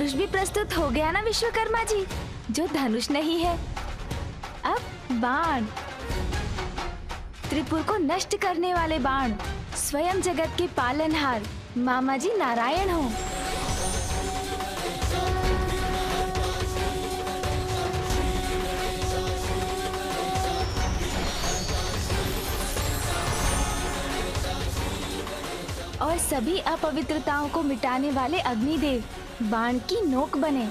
धनुष भी प्रस्तुत हो गया ना विश्वकर्मा जी, जो धनुष नहीं है। अब बाण, त्रिपुर को नष्ट करने वाले बाण, स्वयं जगत के पालनहार मामा जी नारायण हो। और सभी अपवित्रताओं को मिटाने वाले अग्निदेव बाण की नोक बने।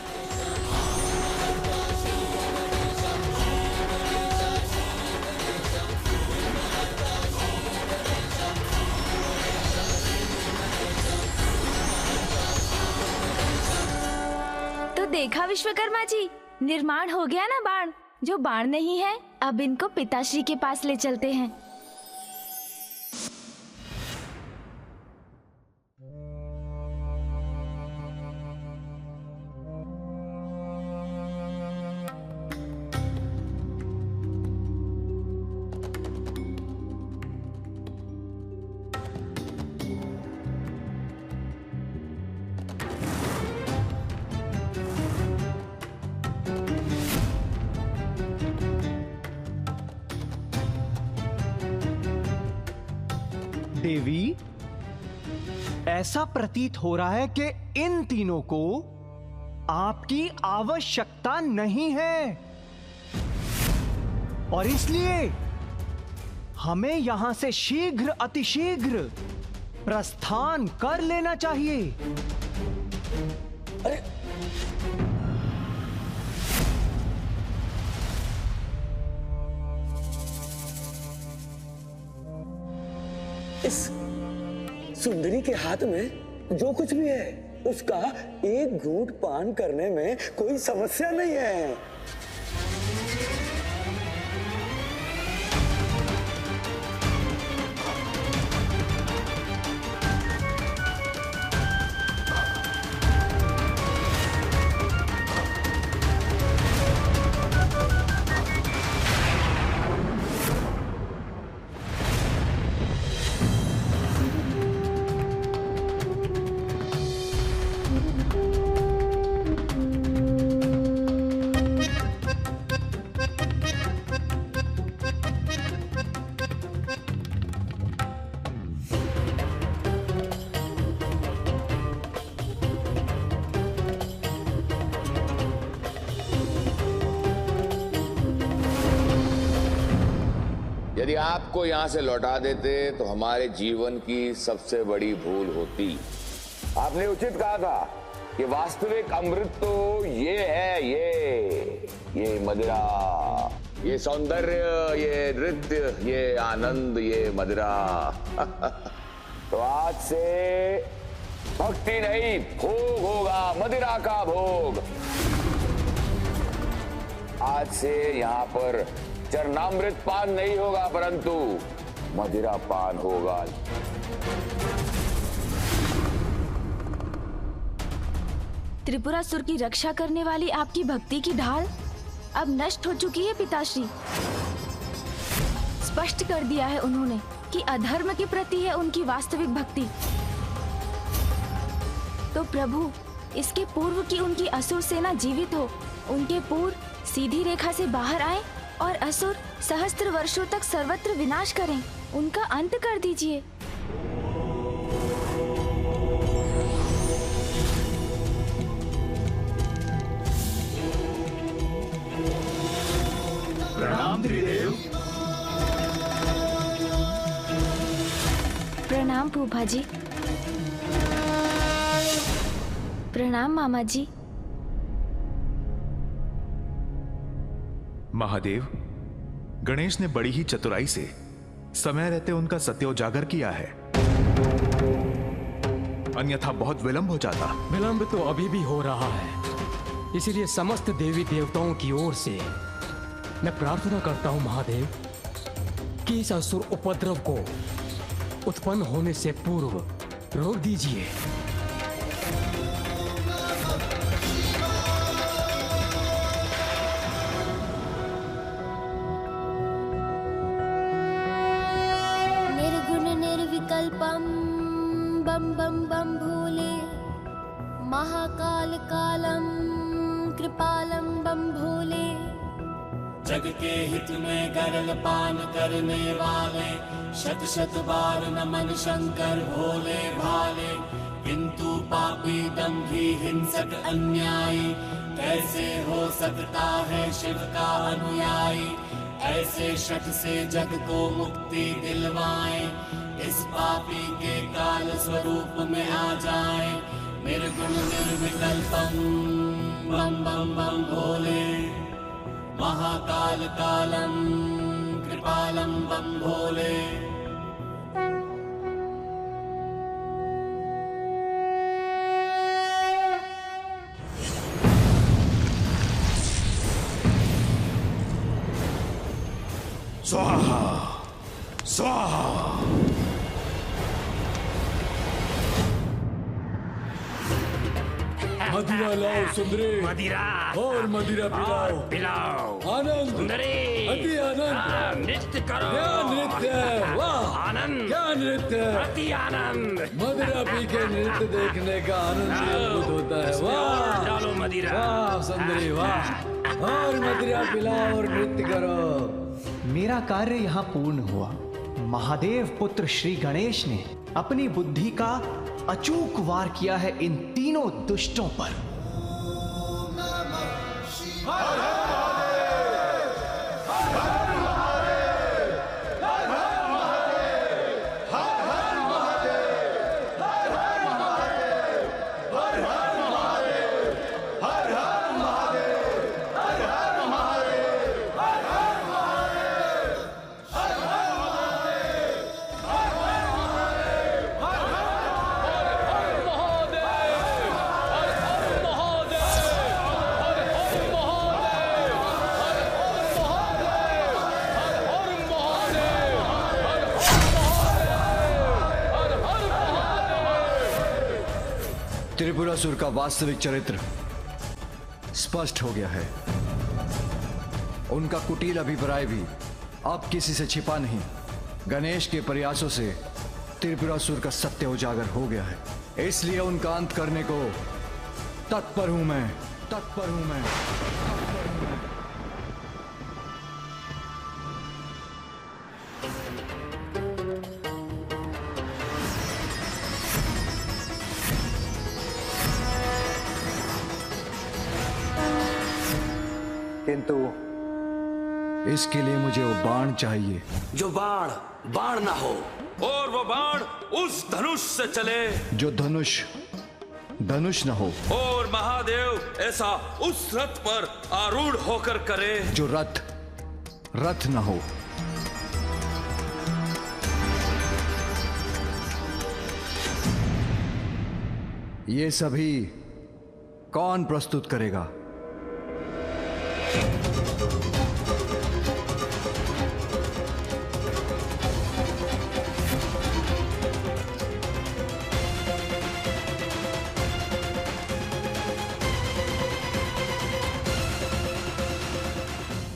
तो देखा विश्वकर्मा जी, निर्माण हो गया ना बाण। जो बाण नहीं है, अब इनको पिताश्री के पास ले चलते हैं। देवी, ऐसा प्रतीत हो रहा है कि इन तीनों को आपकी आवश्यकता नहीं है और इसलिए हमें यहां से शीघ्र अतिशीघ्र प्रस्थान कर लेना चाहिए। अरे इस सुंदरी के हाथ में जो कुछ भी है उसका एक घूंट पान करने में कोई समस्या नहीं है। यदि आपको यहां से लौटा देते तो हमारे जीवन की सबसे बड़ी भूल होती। आपने उचित कहा था कि वास्तविक अमृत तो ये है, ये मदिरा, ये सौंदर्य, ये नृत्य, ये आनंद, ये मदिरा। तो आज से भक्ति नहीं, भोग होगा, मदिरा का भोग। आज से यहाँ पर चरणामृत पान नहीं होगा, परंतु मदिरा पान होगा। त्रिपुरासुर की रक्षा करने वाली आपकी भक्ति की ढाल अब नष्ट हो चुकी है पिताश्री। स्पष्ट कर दिया है उन्होंने कि अधर्म के प्रति है उनकी वास्तविक भक्ति। तो प्रभु, इसके पूर्व की उनकी असुर सेना जीवित हो, उनके पूर्व सीधी रेखा से बाहर आए और असुर सहस्त्र वर्षों तक सर्वत्र विनाश करें, उनका अंत कर दीजिए। प्रणाम त्रिदेव। प्रणाम फूफा जी। प्रणाम मामा जी। महादेव, गणेश ने बड़ी ही चतुराई से समय रहते उनका सत्योजागर किया है, अन्यथा बहुत विलंब हो जाता। विलंब तो अभी भी हो रहा है, इसलिए समस्त देवी देवताओं की ओर से मैं प्रार्थना करता हूं महादेव कि इस असुर उपद्रव को उत्पन्न होने से पूर्व रोक दीजिए। निर्विकल्पं बम बम बम भोले महाकाल कालम जग के हित में गरल पान करने वाले, शत शत बार नमन शंकर भोले भाले। किंतु पापी दंभी हिंसक अन्यायी, कैसे हो सकता है शिव का अनुयायी। ऐसे शठ से जग को मुक्ति दिलवाए, इस पापी के काल स्वरूप में आ जाए। निर्गुण निर्विकल्पम बम बम बम भोले, महाकाल कालम कृपालम बम भोले। स्वाहा स्वाहा। मदिरा लाओ सुंदरी, मदिरा और मदिरा पिलाओ पिलाओ। आनंद सुंदरी अति आनंद, नृत्य करो। क्या नृत्य है, वाह आनंद, क्या नृत्य है। अति आनंद। मदिरा पी के नृत्य देखने का आनंद ही अद्भुत होता है। वाह डालो मदिरा। वाह सुंदरी वाह, और मदिरा पिलाओ और नृत्य करो। मेरा कार्य यहाँ पूर्ण हुआ। महादेव पुत्र श्री गणेश ने अपनी बुद्धि का अचूक वार किया है इन तीनों दुष्टों पर। त्रिपुरासुर का वास्तविक चरित्र स्पष्ट हो गया है। उनका कुटिल अभिप्राय भी अब किसी से छिपा नहीं। गणेश के प्रयासों से त्रिपुरासुर का सत्य उजागर हो गया है, इसलिए उनका अंत करने को तत्पर हूं मैं, तत्पर हूं मैं। किंतु इसके लिए मुझे वो बाण चाहिए जो बाण बाण ना हो, और वो बाण उस धनुष से चले जो धनुष धनुष न हो, और महादेव ऐसा उस रथ पर आरूढ़ होकर करे जो रथ रथ न हो। ये सभी कौन प्रस्तुत करेगा?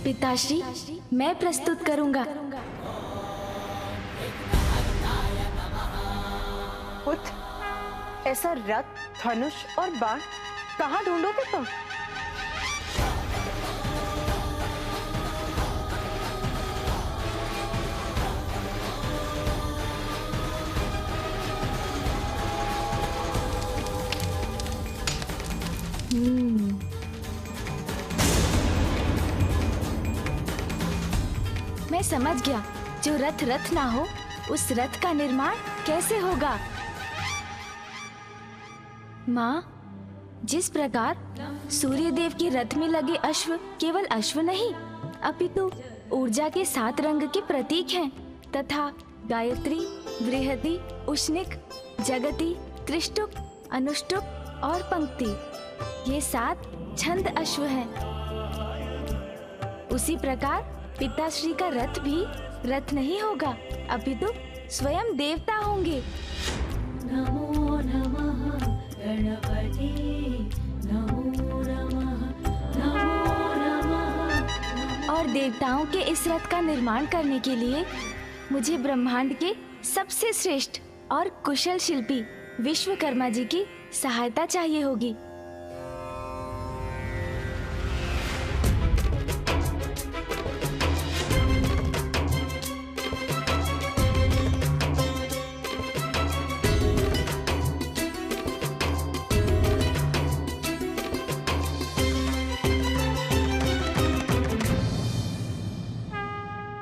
पिताश्री, मैं प्रस्तुत करूंगा। पुत्र, ऐसा रथ, धनुष और बाण कहाँ ढूंढोगे तुम? मैं समझ गया। जो रथ रथ ना हो, उस रथ का निर्माण कैसे होगा? माँ, जिस प्रकार सूर्य देव के रथ में लगे अश्व केवल अश्व नहीं, अपितु ऊर्जा के 7 रंग के प्रतीक हैं, तथा गायत्री, बृहति, उष्णिक, जगति, त्रिष्टुप, अनुष्टुप और पंक्ति, ये 7 छंद अश्व हैं। उसी प्रकार पिताश्री का रथ भी रथ नहीं होगा, अपितु स्वयं देवता होंगे। नमो नमः गणपति, नमो नमः, नमो नमः। और देवताओं के इस रथ का निर्माण करने के लिए मुझे ब्रह्मांड के सबसे श्रेष्ठ और कुशल शिल्पी विश्वकर्मा जी की सहायता चाहिए होगी।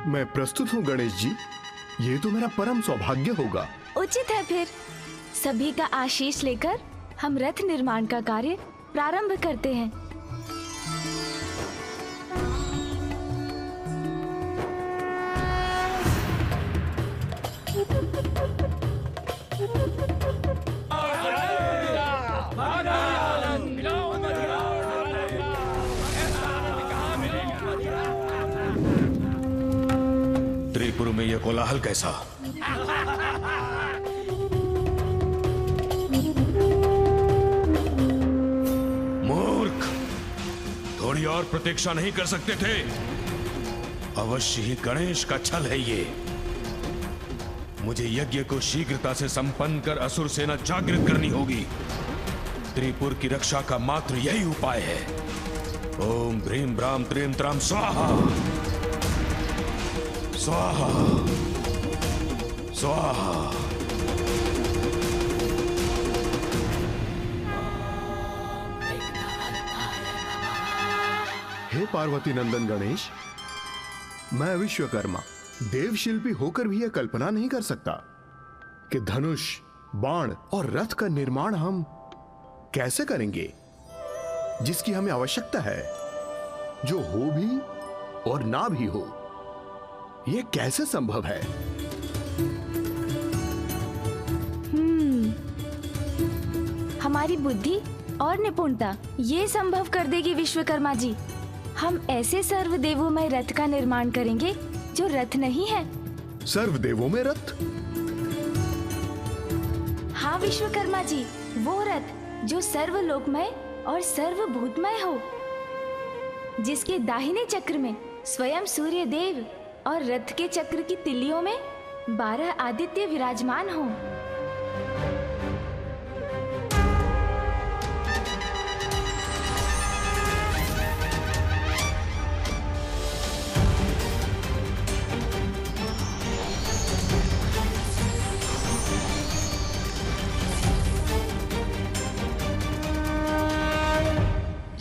मैं प्रस्तुत हूँ गणेश जी। ये तो मेरा परम सौभाग्य होगा। उचित है फिर सभी का आशीष लेकर हम रथ निर्माण का कार्य प्रारंभ करते हैं। त्रिपुर में यह कोलाहल कैसा? मूर्ख, थोड़ी और प्रतीक्षा नहीं कर सकते थे? अवश्य ही गणेश का छल है ये। मुझे यज्ञ को शीघ्रता से संपन्न कर असुर सेना जागृत करनी होगी। त्रिपुर की रक्षा का मात्र यही उपाय है। ओम ह्रीं ब्राम त्रीं त्राम स्वाहा स्वाहा स्वाहा। हे पार्वती नंदन गणेश, मैं विश्वकर्मा देव शिल्पी होकर भी यह कल्पना नहीं कर सकता कि धनुष, बाण और रथ का निर्माण हम कैसे करेंगे, जिसकी हमें आवश्यकता है, जो हो भी और ना भी हो। यह कैसे संभव है? हमारी बुद्धि और निपुणता ये संभव कर देगी विश्वकर्मा जी। हम ऐसे सर्वदेवोमय रथ का निर्माण करेंगे जो रथ नहीं है। सर्वदेवों में रथ? हाँ विश्वकर्मा जी, वो रथ जो सर्वलोकमय और सर्वभूतमय हो, जिसके दाहिने चक्र में स्वयं सूर्य देव और रथ के चक्र की तिल्लियों में 12 आदित्य विराजमान हो।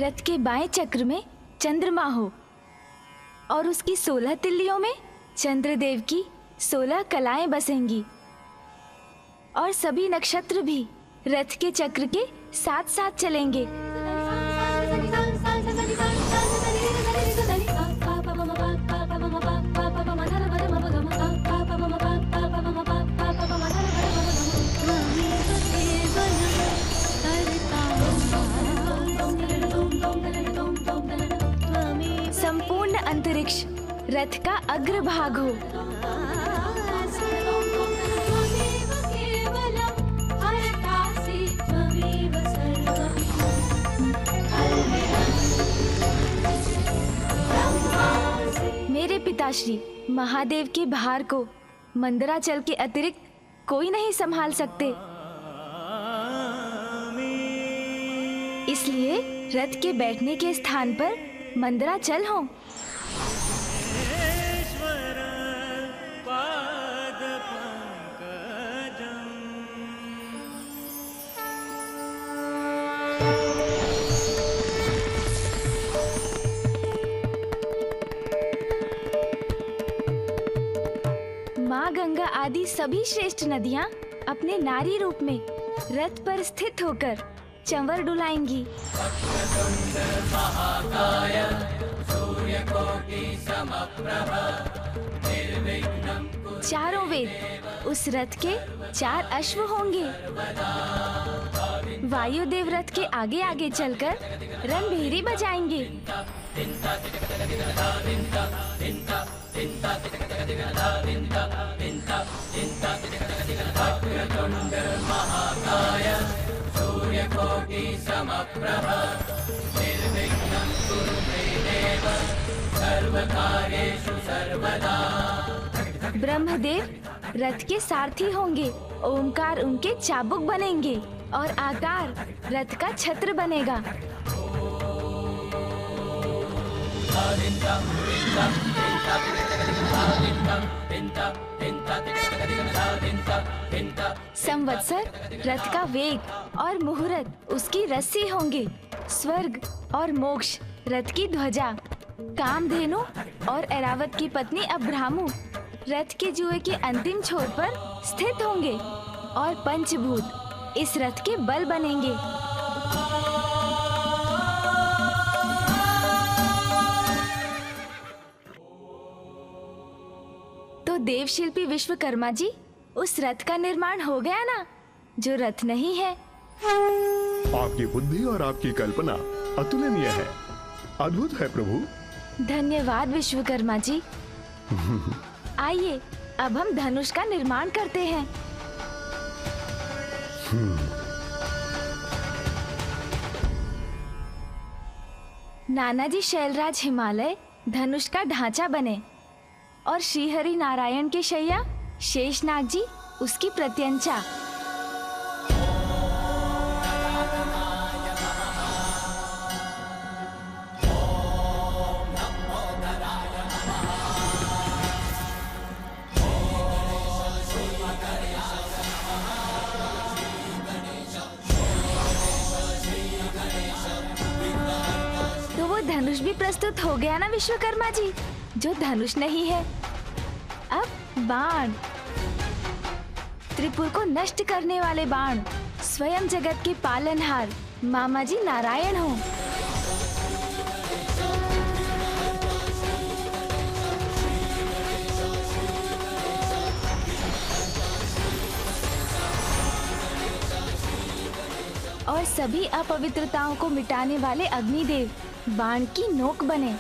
रथ के बाएं चक्र में चंद्रमा हो और उसकी 16 तिल्लियों में चंद्रदेव की 16 कलाएं बसेंगी और सभी नक्षत्र भी रथ के चक्र के साथ साथ चलेंगे। संपूर्ण अंतरिक्ष रथ का अग्रभाग हो। मेरे पिताश्री महादेव के भार को मंदराचल के अतिरिक्त कोई नहीं संभाल सकते, इसलिए रथ के बैठने के स्थान पर मंदराचल हो। माँ गंगा आदि सभी श्रेष्ठ नदियाँ अपने नारी रूप में रथ पर स्थित होकर चंवर डुलाएंगी। चारों वेद उस रथ के 4 अश्व होंगे। वायुदेव रथ के आगे आगे चलकर रणभेरी बजाएंगे। ब्रह्मदेव रथ के सारथी होंगे। ओमकार उनके चाबुक बनेंगे और आकार रथ का छत्र बनेगा। संवत्सर रथ का वेग और मुहूर्त उसकी रस्सी होंगे। स्वर्ग और मोक्ष रथ की ध्वजा। कामधेनु और ऐरावत की पत्नी अब्राह्मु रथ के जुए के अंतिम छोर पर स्थित होंगे और पंचभूत इस रथ के बल बनेंगे। तो देवशिल्पी विश्वकर्मा जी, उस रथ का निर्माण हो गया ना, जो रथ नहीं है। आपकी बुद्धि और आपकी कल्पना अतुलनीय है, अद्भुत है प्रभु। धन्यवाद विश्वकर्मा जी। आइए अब हम धनुष का निर्माण करते हैं। नानाजी शैलराज हिमालय धनुष का ढांचा बने और श्रीहरि नारायण के शैया शेषनाग जी उसकी प्रत्यंचा। धनुष भी प्रस्तुत हो गया ना विश्वकर्मा जी, जो धनुष नहीं है। अब बाण, त्रिपुर को नष्ट करने वाले बाण, स्वयं जगत के पालनहार मामा जी नारायण हो। और सभी अपवित्रताओं को मिटाने वाले अग्निदेव बाण की नोक बने।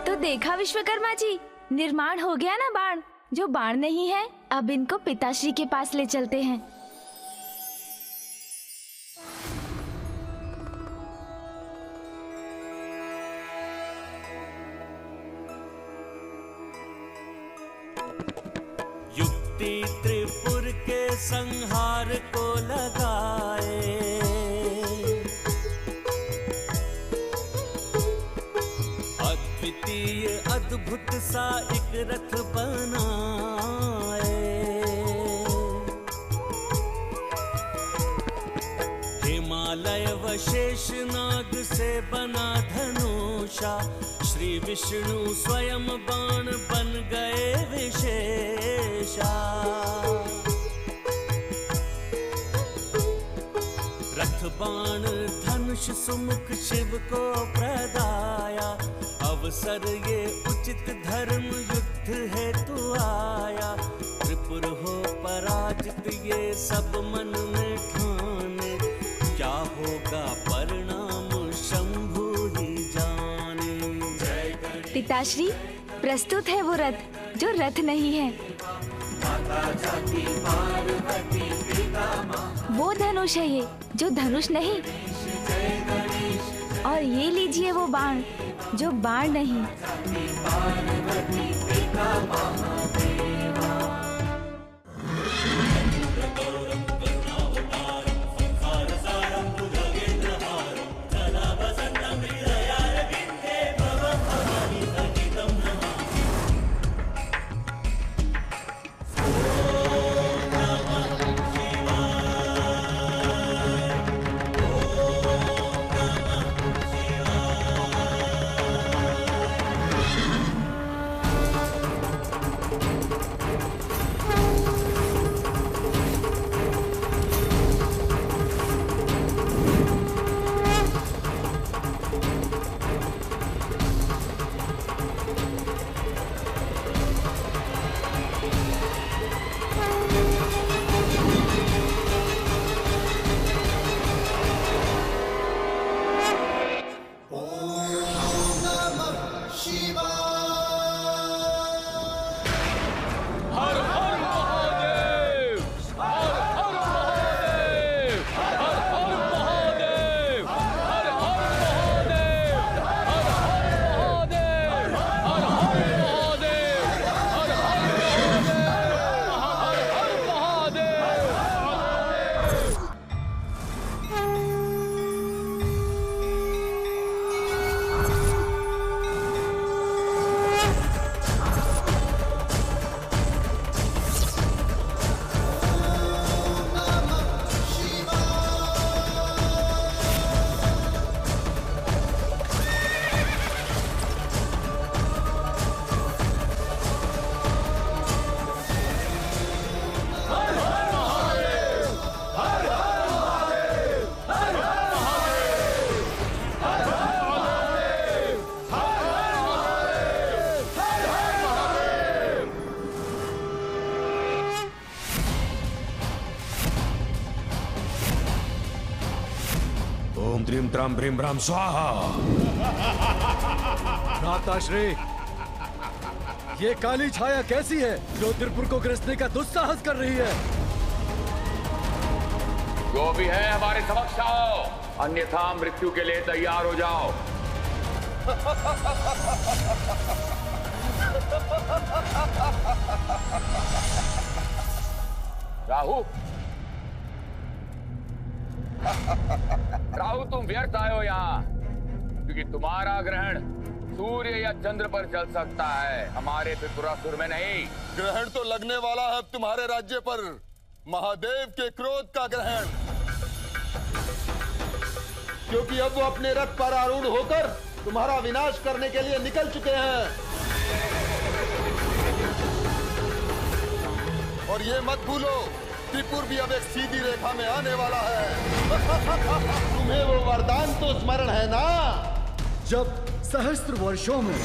तो देखा विश्वकर्मा जी, निर्माण हो गया ना बाण, जो बाण नहीं है। अब इनको पिताश्री के पास ले चलते हैं। त्रिपुर के संहार को लगाए, अद्वितीय अद्भुत सा एक रथ बनाए। हिमालय व शेषनाग से बना धनुषा, श्री विष्णु स्वयं बाण बन गए विशेषा। रथ बाण धनुष सुमुख शिव को प्रदाया, अवसर ये उचित धर्म युद्ध हेतु आया। त्रिपुर हो पराजित ये सब मन में ठाने, क्या होगा परिणाम शंभु ही जाने। पिताश्री, प्रस्तुत है वो रथ जो रथ नहीं है। वो धनुष है ये जो धनुष नहीं, और ये लीजिए वो बाण जो बाण नहीं। त्रिम त्राम भ्रीम भ्राम स्वाहा। भ्राताश्री, ये काली छाया कैसी है जो त्रिपुर को ग्रसने का दुस्साहस कर रही है? जो भी है हमारे समक्ष आओ, अन्यथा मृत्यु के लिए तैयार हो जाओ। राहु, राहु तुम व्यर्थ आए हो यहाँ, क्योंकि तुम्हारा ग्रहण सूर्य या चंद्र पर चल सकता है, हमारे त्रिपुरासुर में नहीं। ग्रहण तो लगने वाला है तुम्हारे राज्य पर, महादेव के क्रोध का ग्रहण, क्योंकि अब वो अपने रथ पर आरूढ़ होकर तुम्हारा विनाश करने के लिए निकल चुके हैं। और ये मत भूलो, त्रिपुर भी अब एक सीधी रेखा में आने वाला है। तुम्हें वो वरदान तो स्मरण है ना, जब सहस्त्र वर्षों में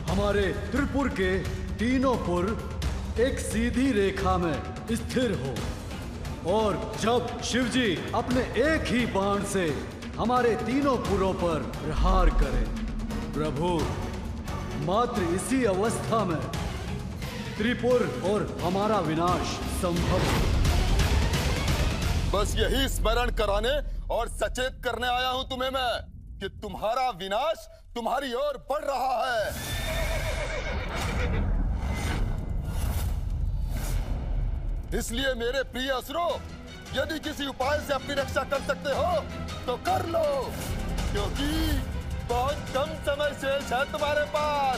हमारे त्रिपुर के तीनों पुर एक सीधी रेखा में स्थिर हो, और जब शिवजी अपने एक ही बाण से हमारे तीनों पुरों पर प्रहार करें। प्रभु, मात्र इसी अवस्था में त्रिपुर और हमारा विनाश संभव है। बस यही स्मरण कराने और सचेत करने आया हूं तुम्हें मैं कि तुम्हारा विनाश तुम्हारी ओर बढ़ रहा है। इसलिए मेरे प्रिय असुरों, यदि किसी उपाय से अपनी रक्षा कर सकते हो तो कर लो, क्योंकि बहुत कम समय शेष है तुम्हारे पास।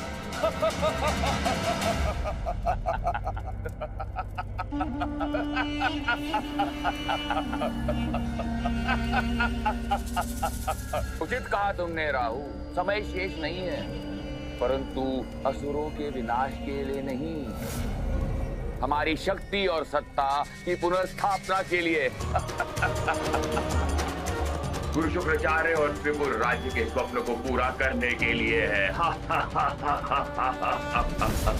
उचित कहा तुमने राहु, समय शेष नहीं है, परंतु असुरों के विनाश के लिए नहीं, हमारी शक्ति और सत्ता की पुनर्स्थापना के लिए। गुरु शुक्राचार्य और त्रिपुर राज्य के स्वप्न को पूरा करने के लिए है।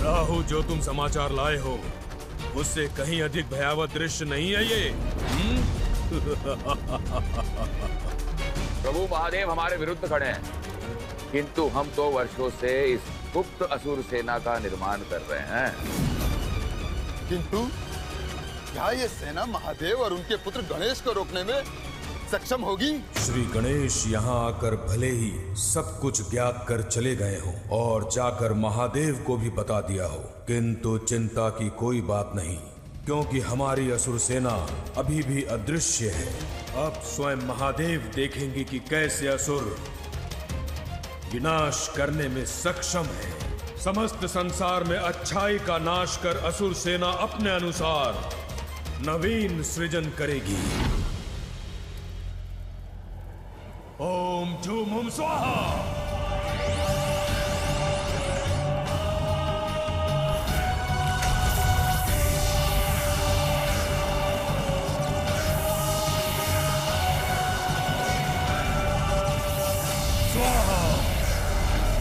राहु, जो तुम समाचार लाए हो उससे कहीं अधिक भयावह दृश्य नहीं है ये। प्रभु महादेव हमारे विरुद्ध खड़े हैं, किंतु हम तो वर्षों से इस गुप्त असुर सेना का निर्माण कर रहे हैं। किंतु क्या ये सेना महादेव और उनके पुत्र गणेश को रोकने में सक्षम होगी? श्री गणेश यहाँ आकर भले ही सब कुछ ज्ञात कर चले गए हो और जाकर महादेव को भी बता दिया हो, किंतु चिंता की कोई बात नहीं, क्योंकि हमारी असुर सेना अभी भी अदृश्य है। अब स्वयं महादेव देखेंगे कि कैसे असुर विनाश करने में सक्षम है। समस्त संसार में अच्छाई का नाश कर असुर सेना अपने अनुसार नवीन सृजन करेगी। ओम झूम हुम स्वाहा। स्वाहा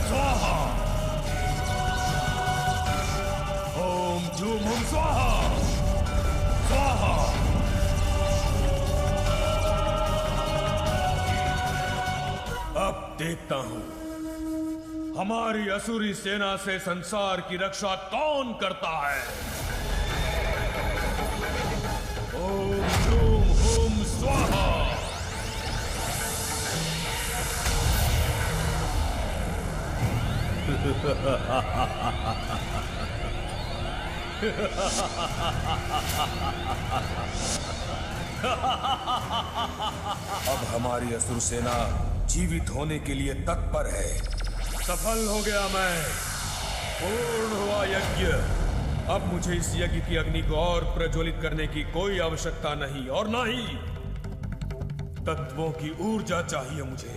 स्वाहा। ओम झूम हुम स्वाहा स्वाहा। अब देखता हूं हमारी असुरी सेना से संसार की रक्षा कौन करता है। ओम झूम हुम स्वाहा। अब हमारी असुर सेना जीवित होने के लिए तत्पर है। सफल हो गया मैं, पूर्ण हुआ यज्ञ। अब मुझे इस यज्ञ की अग्नि को और प्रज्वलित करने की कोई आवश्यकता नहीं, और ना ही तत्वों की ऊर्जा चाहिए मुझे।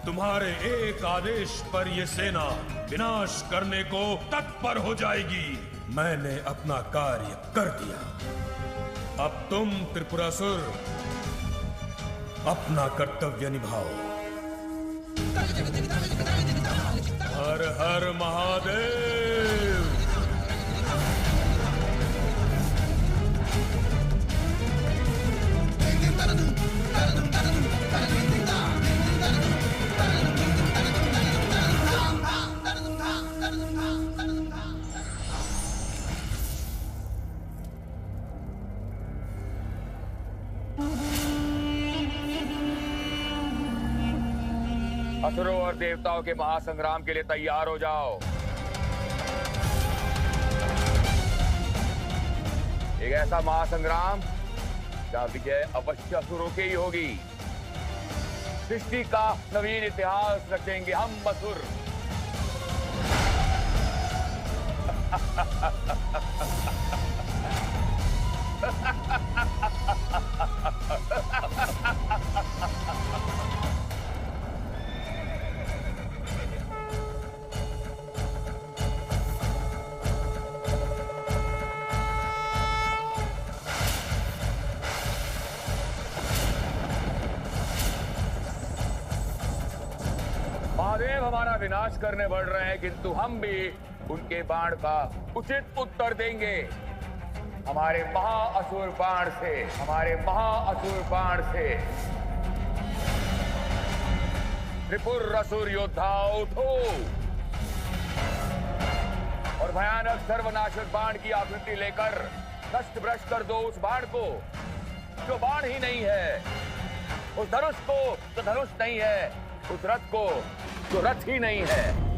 तुम्हारे एक आदेश पर यह सेना विनाश करने को तत्पर हो जाएगी। मैंने अपना कार्य कर दिया, अब तुम त्रिपुरासुर अपना कर्तव्य निभाओ। हर हर महादेव। असुरों और देवताओं के महासंग्राम के लिए तैयार हो जाओ। एक ऐसा महासंग्राम जहां विजय अवश्य असुरों की ही होगी। सृष्टि का नवीन इतिहास रचेंगे हम असुर। महादेव हमारा विनाश करने बढ़ रहे हैं, किंतु हम भी उनके बाण का उचित उत्तर देंगे। हमारे महाअसुर बाण से, हमारे महाअसुर बाण से। त्रिपुर असुर योद्धा उठो और भयानक सर्वनाशक बाण की आकृति लेकर नष्ट भ्रष्ट कर दो उस बाण को जो बाण ही नहीं है, उस धनुष को जो धनुष नहीं है, उस रथ को जो रथ ही नहीं है।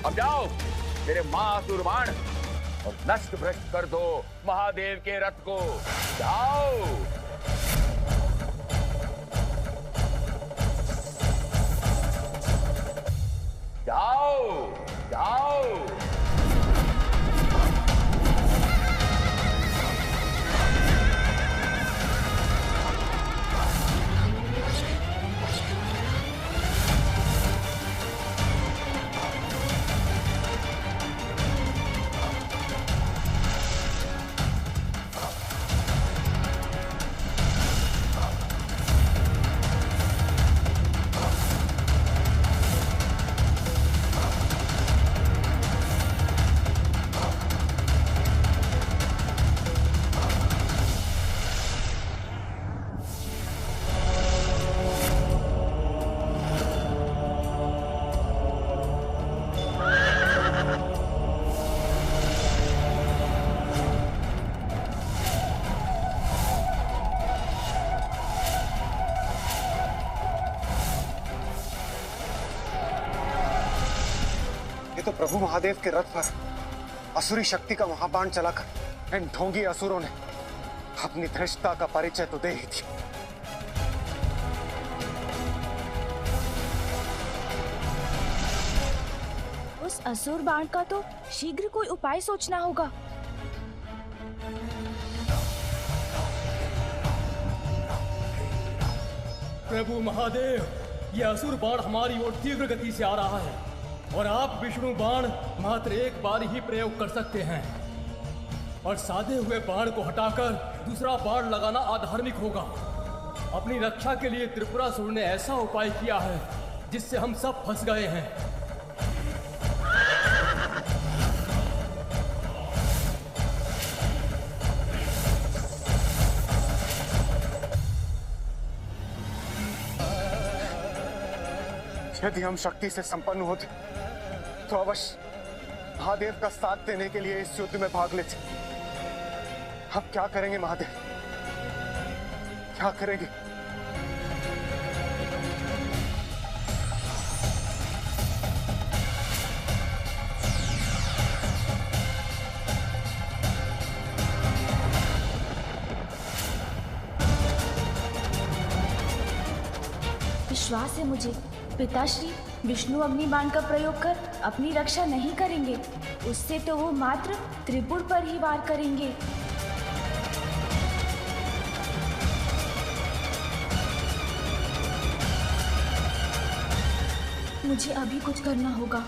अब जाओ मेरे महाअसुर बाण और नष्ट भ्रष्ट कर दो महादेव के रथ को। जाओ। जाओ जाओ। तो प्रभु महादेव के रथ पर असुरी शक्ति का महाबाण चलाकर इन ढोंगी असुरों ने अपनी धृष्टता का परिचय तो दे ही दिया। उस असुर बाण का तो शीघ्र कोई उपाय सोचना होगा। प्रभु महादेव, यह असुर बाण हमारी ओर तीव्र गति से आ रहा है और आप विष्णु बाण मात्र एक बार ही प्रयोग कर सकते हैं और साधे हुए बाण को हटाकर दूसरा बाण लगाना अधार्मिक होगा। अपनी रक्षा के लिए त्रिपुरासुर ने ऐसा उपाय किया है जिससे हम सब फंस गए हैं। यदि हम शक्ति से संपन्न होते तो अवश्य महादेव का साथ देने के लिए इस युद्ध में भाग लेते। अब क्या करेंगे महादेव, क्या करेंगे? विश्वास है मुझे, पिताश्री विष्णु अग्निबाण का प्रयोग कर अपनी रक्षा नहीं करेंगे। उससे तो वो मात्र त्रिपुर पर ही वार करेंगे। मुझे अभी कुछ करना होगा।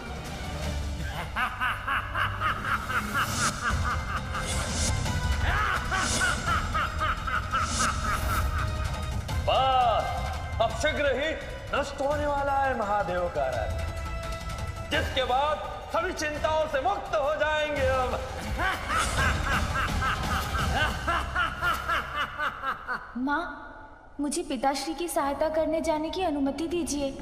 बस अब शीघ्र ही नष्ट होने वाला है महादेव का रथ, जिसके बाद सभी चिंताओं से मुक्त हो जाएंगे। अब माँ, मुझे पिताश्री की सहायता करने जाने की अनुमति दीजिए।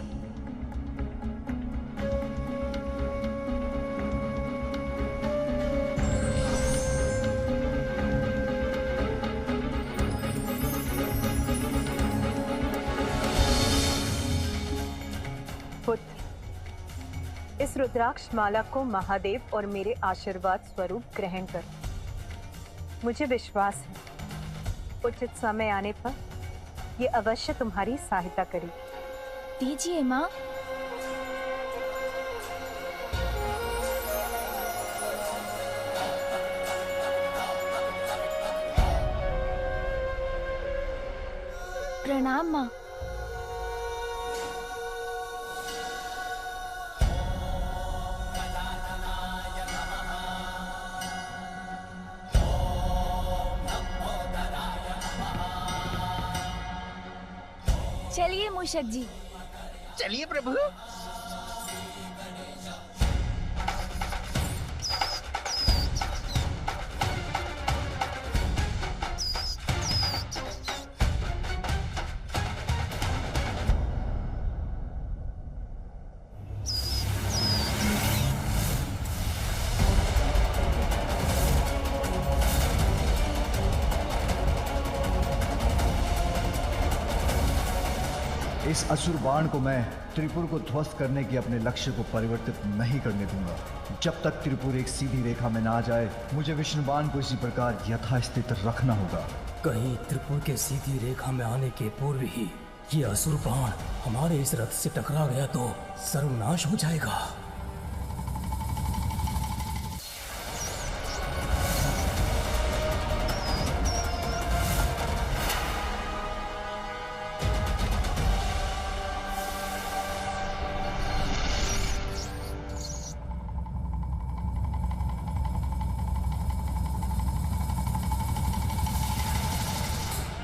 इस रुद्राक्ष माला को महादेव और मेरे आशीर्वाद स्वरूप ग्रहण कर। मुझे विश्वास है उचित समय आने पर ये अवश्य तुम्हारी सहायता करेगी। दीजिए माँ। प्रणाम माँ। चलिए मूषक जी। चलिए प्रभु। इस असुर बाण को मैं त्रिपुर को ध्वस्त करने के अपने लक्ष्य को परिवर्तित नहीं करने दूंगा। जब तक त्रिपुर एक सीधी रेखा में ना आ जाए, मुझे विष्णु बाण को इसी प्रकार यथास्थित रखना होगा। कहीं त्रिपुर के सीधी रेखा में आने के पूर्व ही ये असुर बाण हमारे इस रथ से टकरा गया तो सर्वनाश हो जाएगा।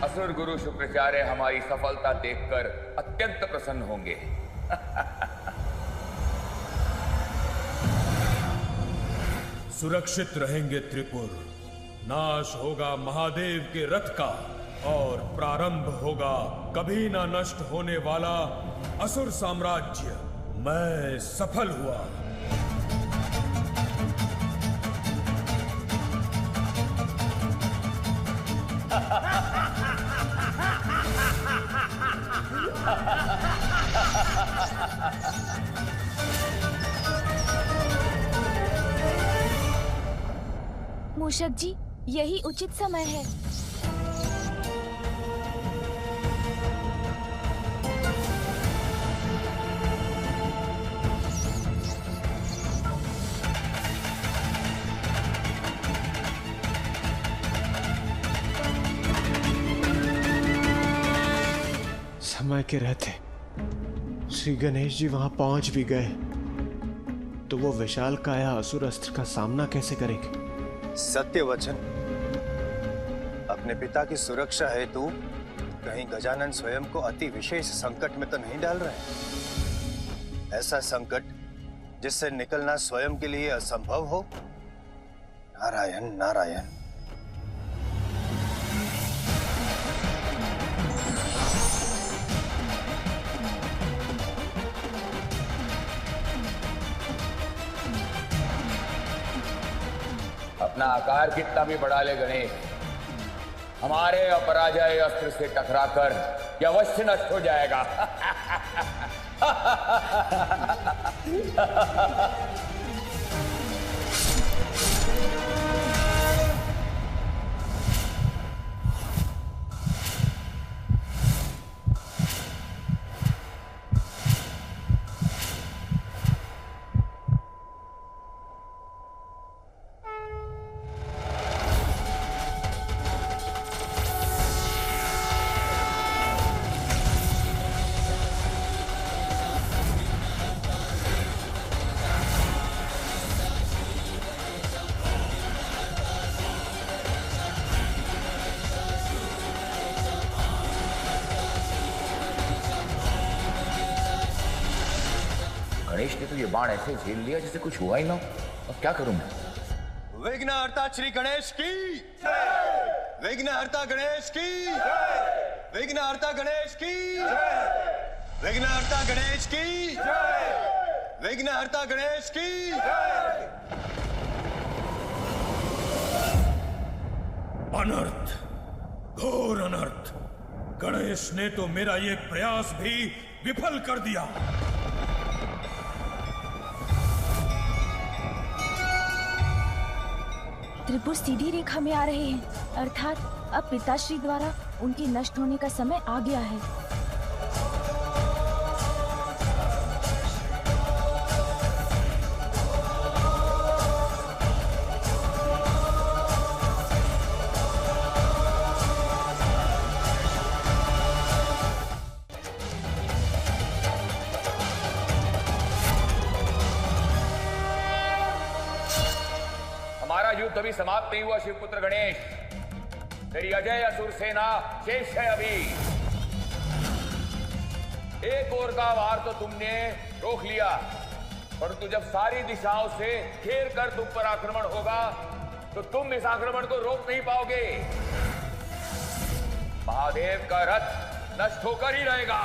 असुर गुरु शुक्राचार्य हमारी सफलता देखकर अत्यंत प्रसन्न होंगे। सुरक्षित रहेंगे त्रिपुर, नाश होगा महादेव के रथ का और प्रारंभ होगा कभी ना नष्ट होने वाला असुर साम्राज्य। मैं सफल हुआ। मूषक जी, यही उचित समय है। समय के रहते श्री गणेश जी वहां पहुंच भी गए तो वो विशाल काया असुर अस्त्र का सामना कैसे करेंगे? सत्य वचन। अपने पिता की सुरक्षा हेतु कहीं गजानन स्वयं को अति विशेष संकट में तो नहीं डाल रहे? ऐसा संकट जिससे निकलना स्वयं के लिए असंभव हो? नारायण नारायण। अपना आकार कितना भी बढ़ा ले गणेश, हमारे अपराजय अस्त्र से टकराकर यह अवश्य नष्ट हो जाएगा। ये बाण ऐसे झेल लिया जैसे कुछ हुआ ही ना हो। अब क्या करूं मैं? विघ्नहर्ता श्री गणेश की, विघ्नहर्ता गणेश की, विघ्नहर्ता गणेश की, विघ्नहर्ता गणेश की, विघ्नहर्ता गणेश की। अनर्थ, घोर अनर्थ। गणेश ने तो मेरा ये प्रयास भी विफल कर दिया। त्रिपुर सीधी रेखा में आ रहे हैं, अर्थात अब पिताश्री द्वारा उनके नष्ट होने का समय आ गया है। युद्ध अभी समाप्त नहीं हुआ शिवपुत्र गणेश। तेरी अजय असुर सेना शेष है अभी। एक ओर का वार तो तुमने रोक लिया, परंतु जब सारी दिशाओं से घेर कर तुम पर आक्रमण होगा तो तुम इस आक्रमण को रोक नहीं पाओगे। महादेव का रथ नष्ट होकर ही रहेगा।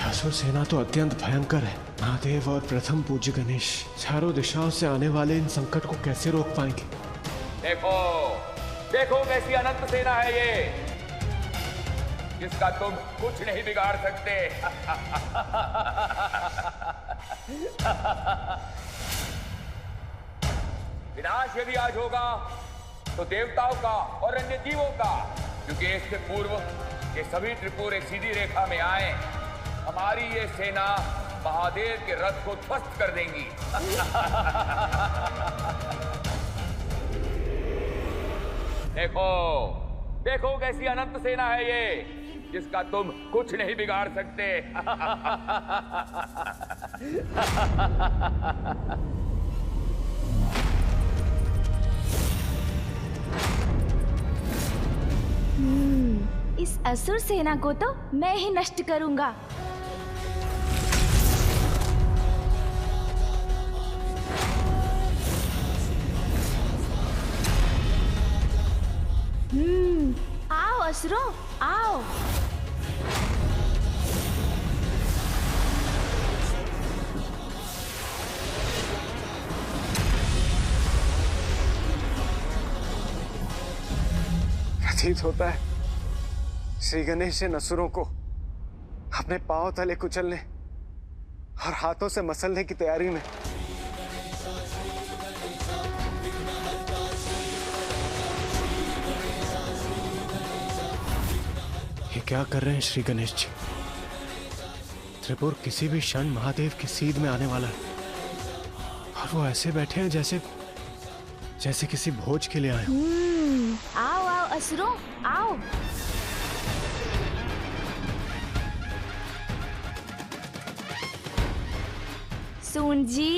असुर सेना तो अत्यंत भयंकर है। महादेव और प्रथम पूज्य गणेश चारों दिशाओं से आने वाले इन संकट को कैसे रोक पाएंगे? देखो देखो कैसी अनंत सेना है ये, जिसका तुम कुछ नहीं बिगाड़ सकते। विनाश यदि आज होगा तो देवताओं का और अन्य जीवों का, क्योंकि इससे पूर्व ये सभी त्रिपुर एक सीधी रेखा में आए, हमारी ये सेना महादेव के रथ को ध्वस्त कर देंगी। देखो देखो कैसी अनंत सेना है ये, जिसका तुम कुछ नहीं बिगाड़ सकते। इस असुर सेना को तो मैं ही नष्ट करूंगा। आओ असुरों, आओ। प्रतीत होता है श्री गणेश इन असुरों को अपने पांव तले कुचलने और हाथों से मसलने की तैयारी में। ये क्या कर रहे हैं श्री गणेश जी? त्रिपुर किसी भी क्षण महादेव की सीध में आने वाला है, और वो ऐसे बैठे हैं जैसे जैसे किसी भोज के लिए आए हो। आओ आओ असुरों, आओ। सून जी,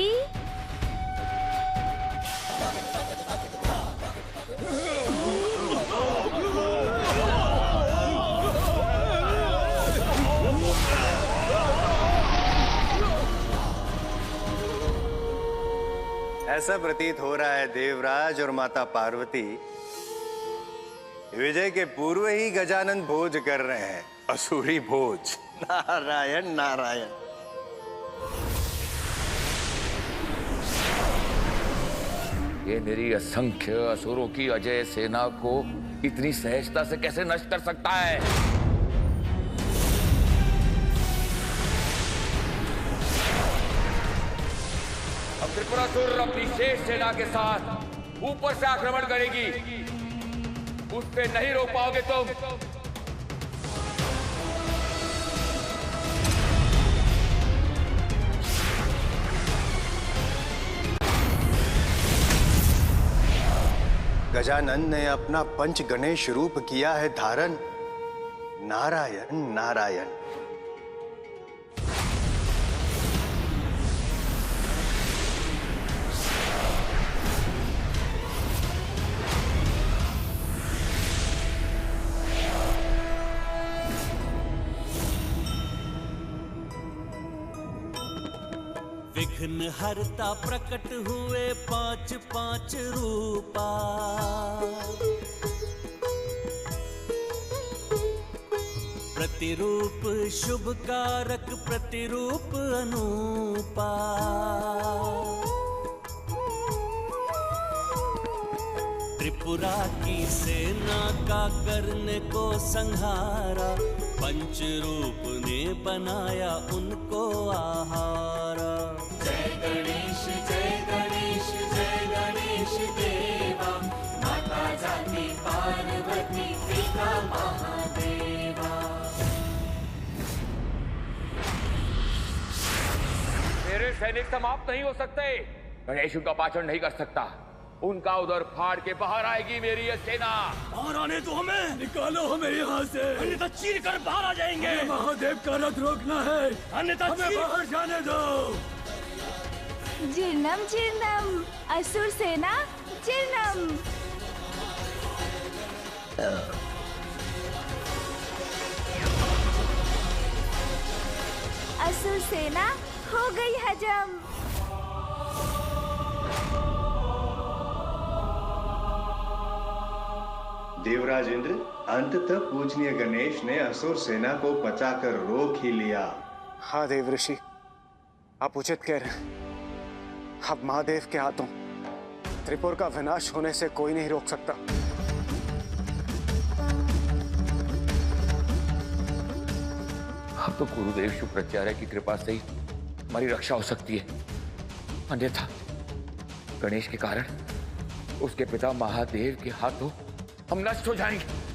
ऐसा प्रतीत हो रहा है देवराज और माता पार्वती विजय के पूर्व ही गजानन भोज कर रहे हैं। असुरी भोज। नारायण नारायण। ये मेरी असंख्य असुरों की अजय सेना को इतनी सहजता से कैसे नष्ट कर सकता है? अब त्रिपुरासुर अपनी शेष सेना के साथ ऊपर से आक्रमण करेगी, उससे नहीं रोक पाओगे तुम। गजानन ने अपना पंच गणेश रूप किया है धारण। नारायण नारायण। विघ्न हरता प्रकट हुए पांच पांच रूपा। प्रतिरूप शुभ कारक प्रतिरूप अनूपा। त्रिपुरा की सेना का करने को संहारा। पंच रूप ने बनाया उनको आहारा। जय गणेश देवा। माता जाति पार्वती पिता महादेवा। मेरे सैनिक समाप्त नहीं हो सकते। गणेश उनका पाचन नहीं कर सकता। उनका उधर फाड़ के बाहर आएगी मेरी ये सेना। बाहर आने तो हमें, निकालो हमें यहाँ से, अन्यथा चीर कर बाहर आ जाएंगे। महादेव का रथ रोकना है, अन्यथा हमें बाहर जाने दो। जीर्णम जीर्णम असुर सेना जीर्णम। असुर सेना हो गई हजम। देवराज इंद्र, अंततः पूजनीय गणेश ने असुर सेना को बचाकर रोक ही लिया। हाँ देव ऋषि, आप उचित कह रहे हैं। अब महादेव के हाथों त्रिपुर का विनाश होने से कोई नहीं रोक सकता। अब तो गुरुदेव शुक्राचार्य की कृपा से ही हमारी रक्षा हो सकती है, अन्यथा गणेश के कारण उसके पिता महादेव के हाथों हम नष्ट हो जाएंगे।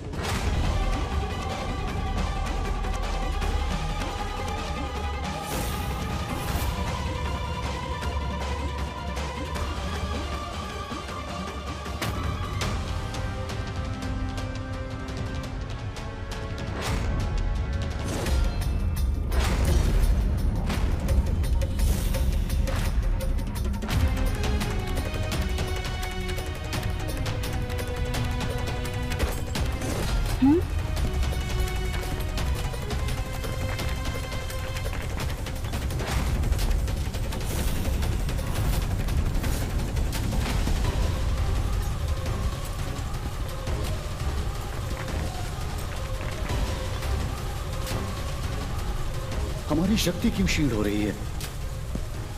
हमारी शक्ति क्यों क्षीण हो रही है?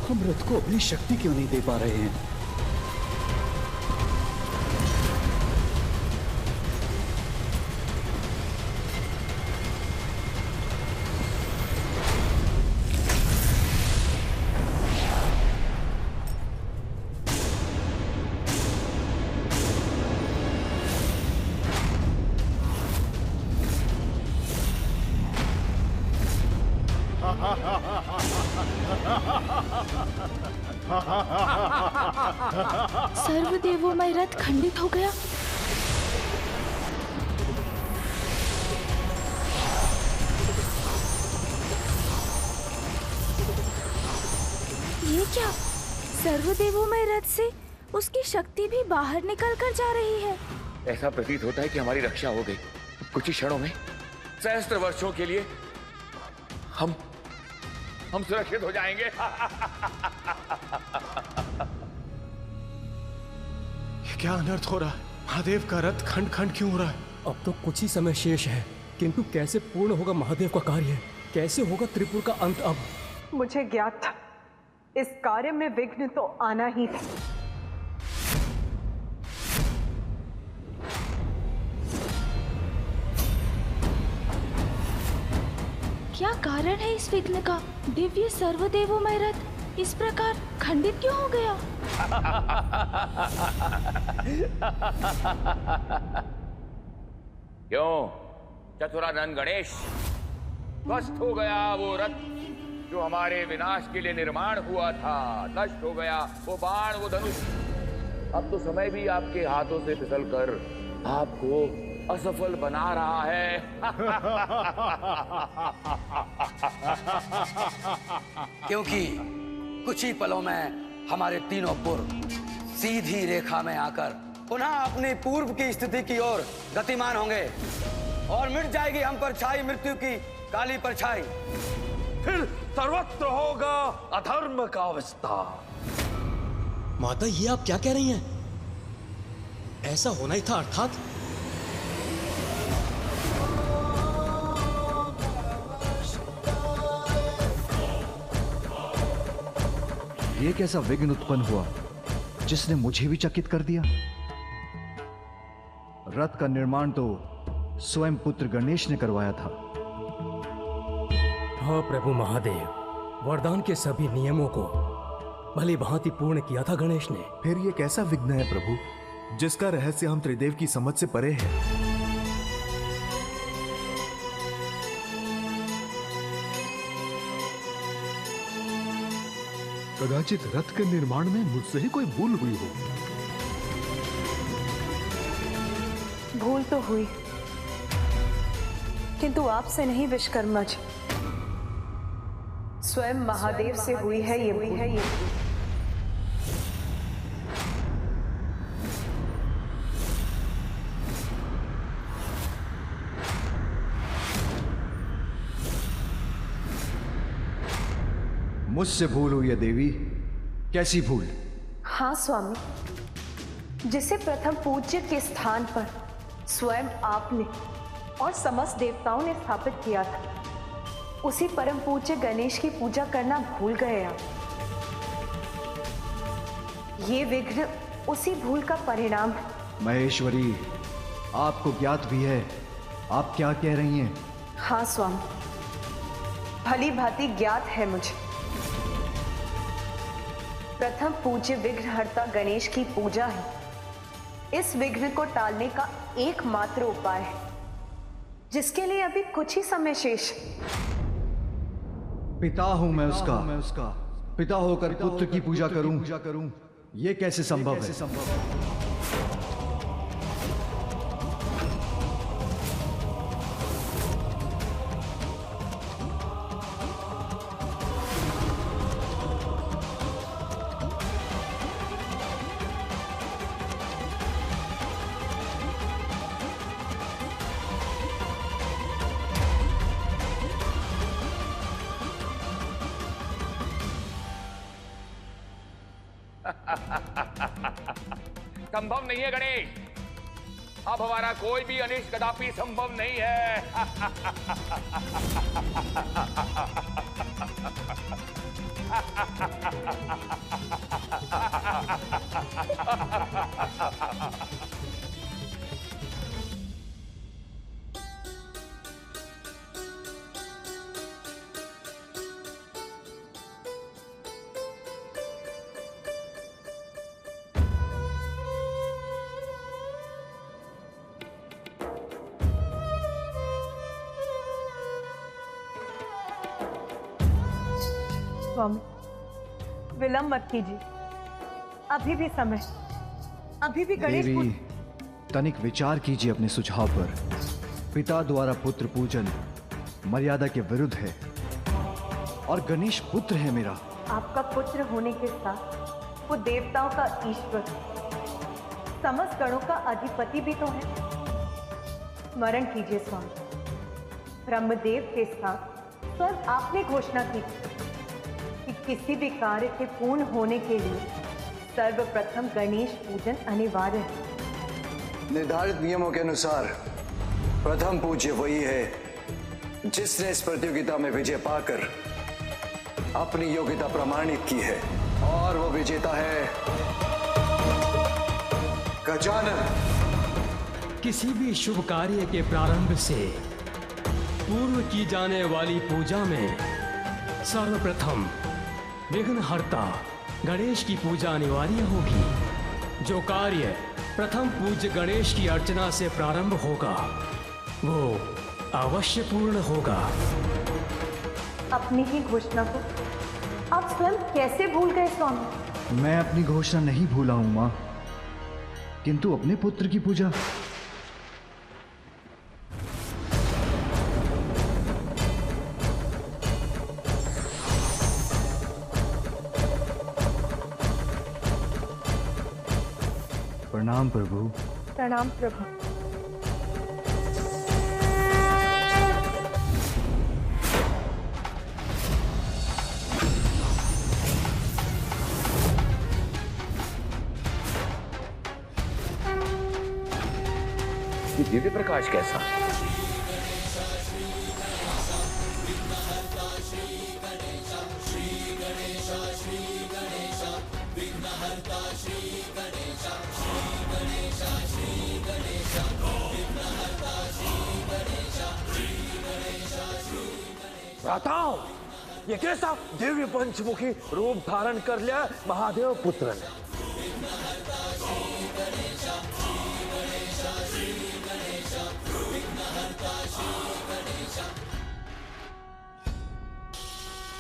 हम रथ को अपनी शक्ति क्यों नहीं दे पा रहे हैं? सर्वदेवोमय रथ खंडित हो गया। ये क्या? सर्वदेवोमय रथ से उसकी शक्ति भी बाहर निकल कर जा रही है। ऐसा प्रतीत होता है कि हमारी रक्षा हो गई। कुछ ही क्षणों में, सहस्त्र वर्षों के लिए हम सुरक्षित हो जाएंगे। क्या अनर्थ हो रहा है? महादेव का रथ खंड खंड क्यों हो रहा है? अब तो कुछ ही समय शेष है, किंतु कैसे पूर्ण होगा महादेव का कार्य? कैसे होगा त्रिपुर का अंत? अब मुझे ज्ञात था इस कार्य में विघ्न तो आना ही था। क्या कारण है इस विघ्न का? दिव्य सर्वदेवोमय रथ इस प्रकार खंडित क्यों हो गया? क्यों चतुरानंद गणेश, नष्ट हो गया वो रथ जो हमारे विनाश के लिए निर्माण हुआ था। नष्ट हो गया वो बाण, वो धनुष। अब तो समय भी आपके हाथों से फिसल कर आपको असफल बना रहा है। क्योंकि कुछ ही पलों में हमारे तीनों पुर सीधी रेखा में आकर पुनः अपनी पूर्व की स्थिति की ओर गतिमान होंगे और मिट जाएगी हम पर छाई मृत्यु की काली परछाई। फिर सर्वत्र होगा अधर्म का विस्तार। माता, ये आप क्या कह रही हैं? ऐसा होना ही था अर्थात? ये कैसा विघ्न उत्पन्न हुआ जिसने मुझे भी चकित कर दिया? रथ का निर्माण तो स्वयं पुत्र गणेश ने करवाया था। हाँ प्रभु महादेव, वरदान के सभी नियमों को भली भांति पूर्ण किया था गणेश ने। फिर ये कैसा विघ्न है प्रभु, जिसका रहस्य हम त्रिदेव की समझ से परे है? कदाचित रथ के निर्माण में मुझसे ही कोई भूल हुई हो। भूल तो हुई, किंतु आपसे नहीं विश्वकर्मा जी, स्वयं महादेव से हुई है ये भूल। मुझसे भूल हुई है देवी। कैसी भूल? हाँ स्वामी, जिसे प्रथम पूज्य के स्थान पर स्वयं आपने और समस्त देवताओं ने स्थापित किया था, उसी परम पूज्य गणेश की पूजा करना भूल गए आप। ये विघ्न उसी भूल का परिणाम है। महेश्वरी, आपको ज्ञात भी है आप क्या कह रही हैं? हाँ स्वामी, भली भांति ज्ञात है मुझे। प्रथम पूज्य विघ्नहर्ता गणेश की पूजा है इस विघ्न को टालने का एकमात्र उपाय है, जिसके लिए अभी कुछ ही समय शेष है। पिता हूं मैं उसका, पिता होकर पुत्र की पूजा करूं, ये कैसे संभव है? संभव नहीं है गणेश, अब हमारा कोई भी अनिष्ट कदापि संभव नहीं है। स्वामी, विलंब मत कीजिए, अभी भी समय, अभी भी गणेश देवी, तनिक विचार कीजिए अपने सुझाव पर। पिता द्वारा पुत्र पूजन मर्यादा के विरुद्ध है और गणेश पुत्र है मेरा। आपका पुत्र होने के साथ वो देवताओं का ईश्वर, समस्त गणों का अधिपति भी तो है। स्मरण कीजिए स्वामी, ब्रह्मदेव के साथ स्वयं आपने घोषणा की कि किसी भी कार्य के पूर्ण होने के लिए सर्वप्रथम गणेश पूजन अनिवार्य है। निर्धारित नियमों के अनुसार प्रथम पूज्य वही है जिसने इस प्रतियोगिता में विजय पाकर अपनी योग्यता प्रमाणित की है, और वो विजेता है गजानन। किसी भी शुभ कार्य के प्रारंभ से पूर्व की जाने वाली पूजा में सर्वप्रथम विघ्नहर्ता गणेश की पूजा अनिवार्य होगी। जो कार्य प्रथम पूज्य गणेश की अर्चना से प्रारंभ होगा वो अवश्य पूर्ण होगा। अपनी ही घोषणा को आप स्वयं कैसे भूल गए स्वामी? मैं अपनी घोषणा नहीं भूला हूं मां। किंतु अपने पुत्र की पूजा? प्रणाम प्रभु। प्रणाम प्रभु। ये दिव्य प्रकाश कैसा? भ्राताओं, ये कैसा दिव्य पंचमुखी रूप धारण कर लिया महादेव पुत्र ने।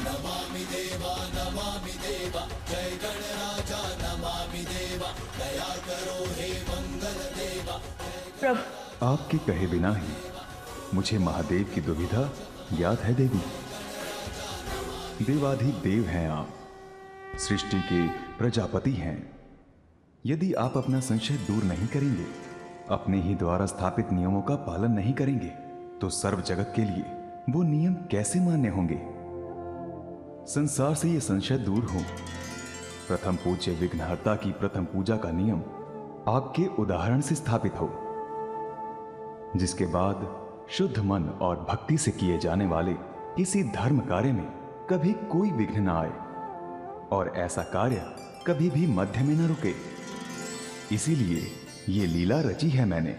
नमामि देवा जय गणराजा नमामि देवा दया करो हे मंगल देवा। प्रभु, आपके कहे बिना ही मुझे महादेव की दुविधा याद है देवी। देवाधिदेव हैं आप, सृष्टि के प्रजापति हैं। यदि आप अपना संशय दूर नहीं करेंगे, अपने ही द्वारा स्थापित नियमों का पालन नहीं करेंगे, तो सर्व जगत के लिए वो नियम कैसे मान्य होंगे? संसार से ये संशय दूर हो। प्रथम पूज्य विघ्नहर्ता की प्रथम पूजा का नियम आपके उदाहरण से स्थापित हो, जिसके बाद शुद्ध मन और भक्ति से किए जाने वाले किसी धर्म कार्य में कभी कोई विघ्न न आए और ऐसा कार्य कभी भी मध्य में न रुके। इसीलिए ये लीला रची है मैंने।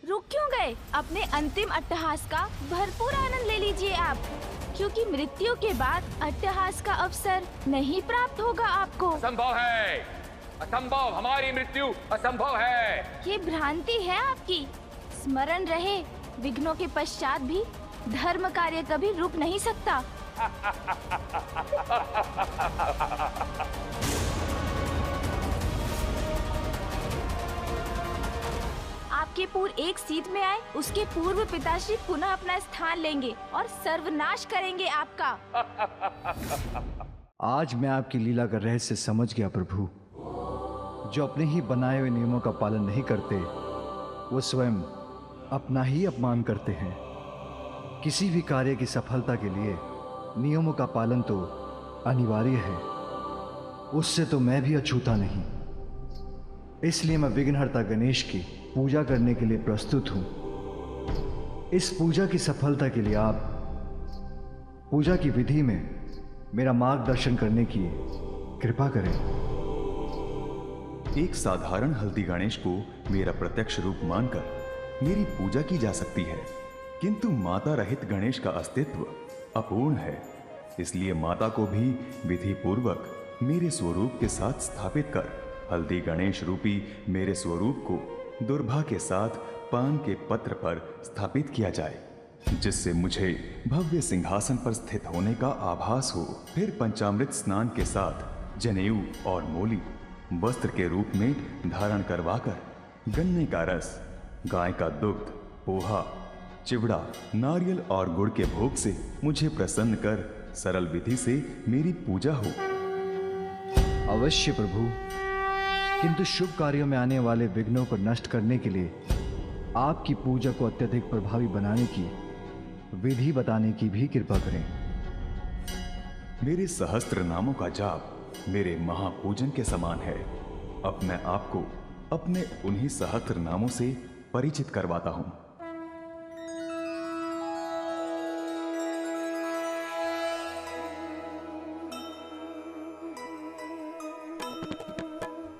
रुक क्यों गए? अपने अंतिम अट्टहास का भरपूर आनंद ले लीजिए आप, क्योंकि मृत्यु के बाद अट्टहास का अवसर नहीं प्राप्त होगा आपको। असंभव है, असंभव, हमारी मृत्यु असंभव है। ये भ्रांति है आपकी। स्मरण रहे, विघ्नों के पश्चात भी धर्म कार्य कभी रुक नहीं सकता। आपके पूर्व एक सीट में आए, उसके पूर्व पिताश्री पुनः अपना स्थान लेंगे और सर्वनाश करेंगे आपका। आज मैं आपकी लीला का रहस्य समझ गया प्रभु। जो अपने ही बनाए हुए नियमों का पालन नहीं करते, वो स्वयं अपना ही अपमान करते हैं। किसी भी कार्य की सफलता के लिए नियमों का पालन तो अनिवार्य है, उससे तो मैं भी अछूता नहीं। इसलिए मैं विघ्नहर्ता गणेश की पूजा करने के लिए प्रस्तुत हूं। इस पूजा की सफलता के लिए आप पूजा की विधि में मेरा मार्गदर्शन करने की कृपा करें। एक साधारण हल्दी गणेश को मेरा प्रत्यक्ष रूप मानकर मेरी पूजा की जा सकती है, किंतु माता रहित गणेश का अस्तित्व अपूर्ण है। इसलिए माता को भी विधि पूर्वक मेरे स्वरूप के साथ स्थापित कर हल्दी गणेश रूपी मेरे स्वरूप को दुर्भा के साथ पान के पत्र पर स्थापित किया जाए, जिससे मुझे भव्य सिंहासन पर स्थित होने का आभास हो। फिर पंचामृत स्नान के साथ जनेऊ और मोली वस्त्र के रूप में धारण करवाकर गन्ने का रस, गाय का दुग्ध, पोहा, चिवड़ा, नारियल और गुड़ के भोग से मुझे प्रसन्न कर सरल विधि से मेरी पूजा हो। अवश्य प्रभु, किंतु शुभ कार्यों में आने वाले विघ्नों को नष्ट करने के लिए आपकी पूजा को अत्यधिक प्रभावी बनाने की विधि बताने की भी कृपा करें। मेरे सहस्त्र नामों का जाप मेरे महापूजन के समान है। अब मैं आपको अपने उन्हीं सहस्त्र नामों से परिचित करवाता हूं।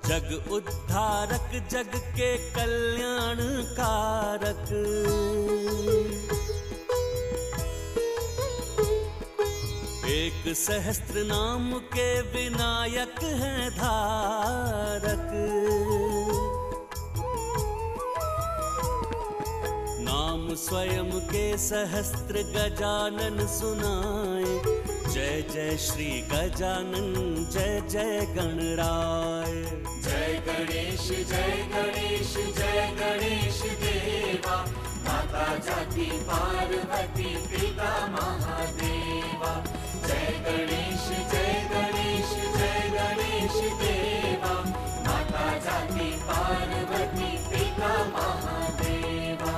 जग उद्धारक, जग के कल्याण कारक, एक सहस्त्र नाम के विनायक हैं धारक। नाम स्वयं के सहस्त्र गजानन सुनाए। जय जय श्री गजानन जय जय गणराय। जय गणेश जय गणेश देवा, माता जाति पार्वती पिता महादेवा। जय गणेश जय गणेश देवा, माता जाति पार्वती पिता महादेवा।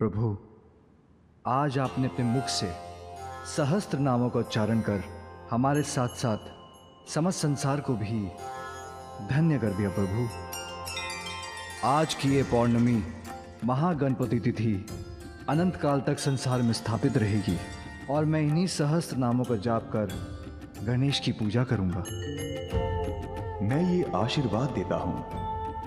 प्रभु, आज आपने अपने मुख से सहस्त्र नामों का उच्चारण कर हमारे साथ साथ समस्त संसार को भी धन्य कर दिया। प्रभु, आज की ये पौर्णमी महागणपति तिथि अनंत काल तक संसार में स्थापित रहेगी और मैं इन्हीं सहस्त्र नामों का जाप कर गणेश की पूजा करूंगा। मैं ये आशीर्वाद देता हूं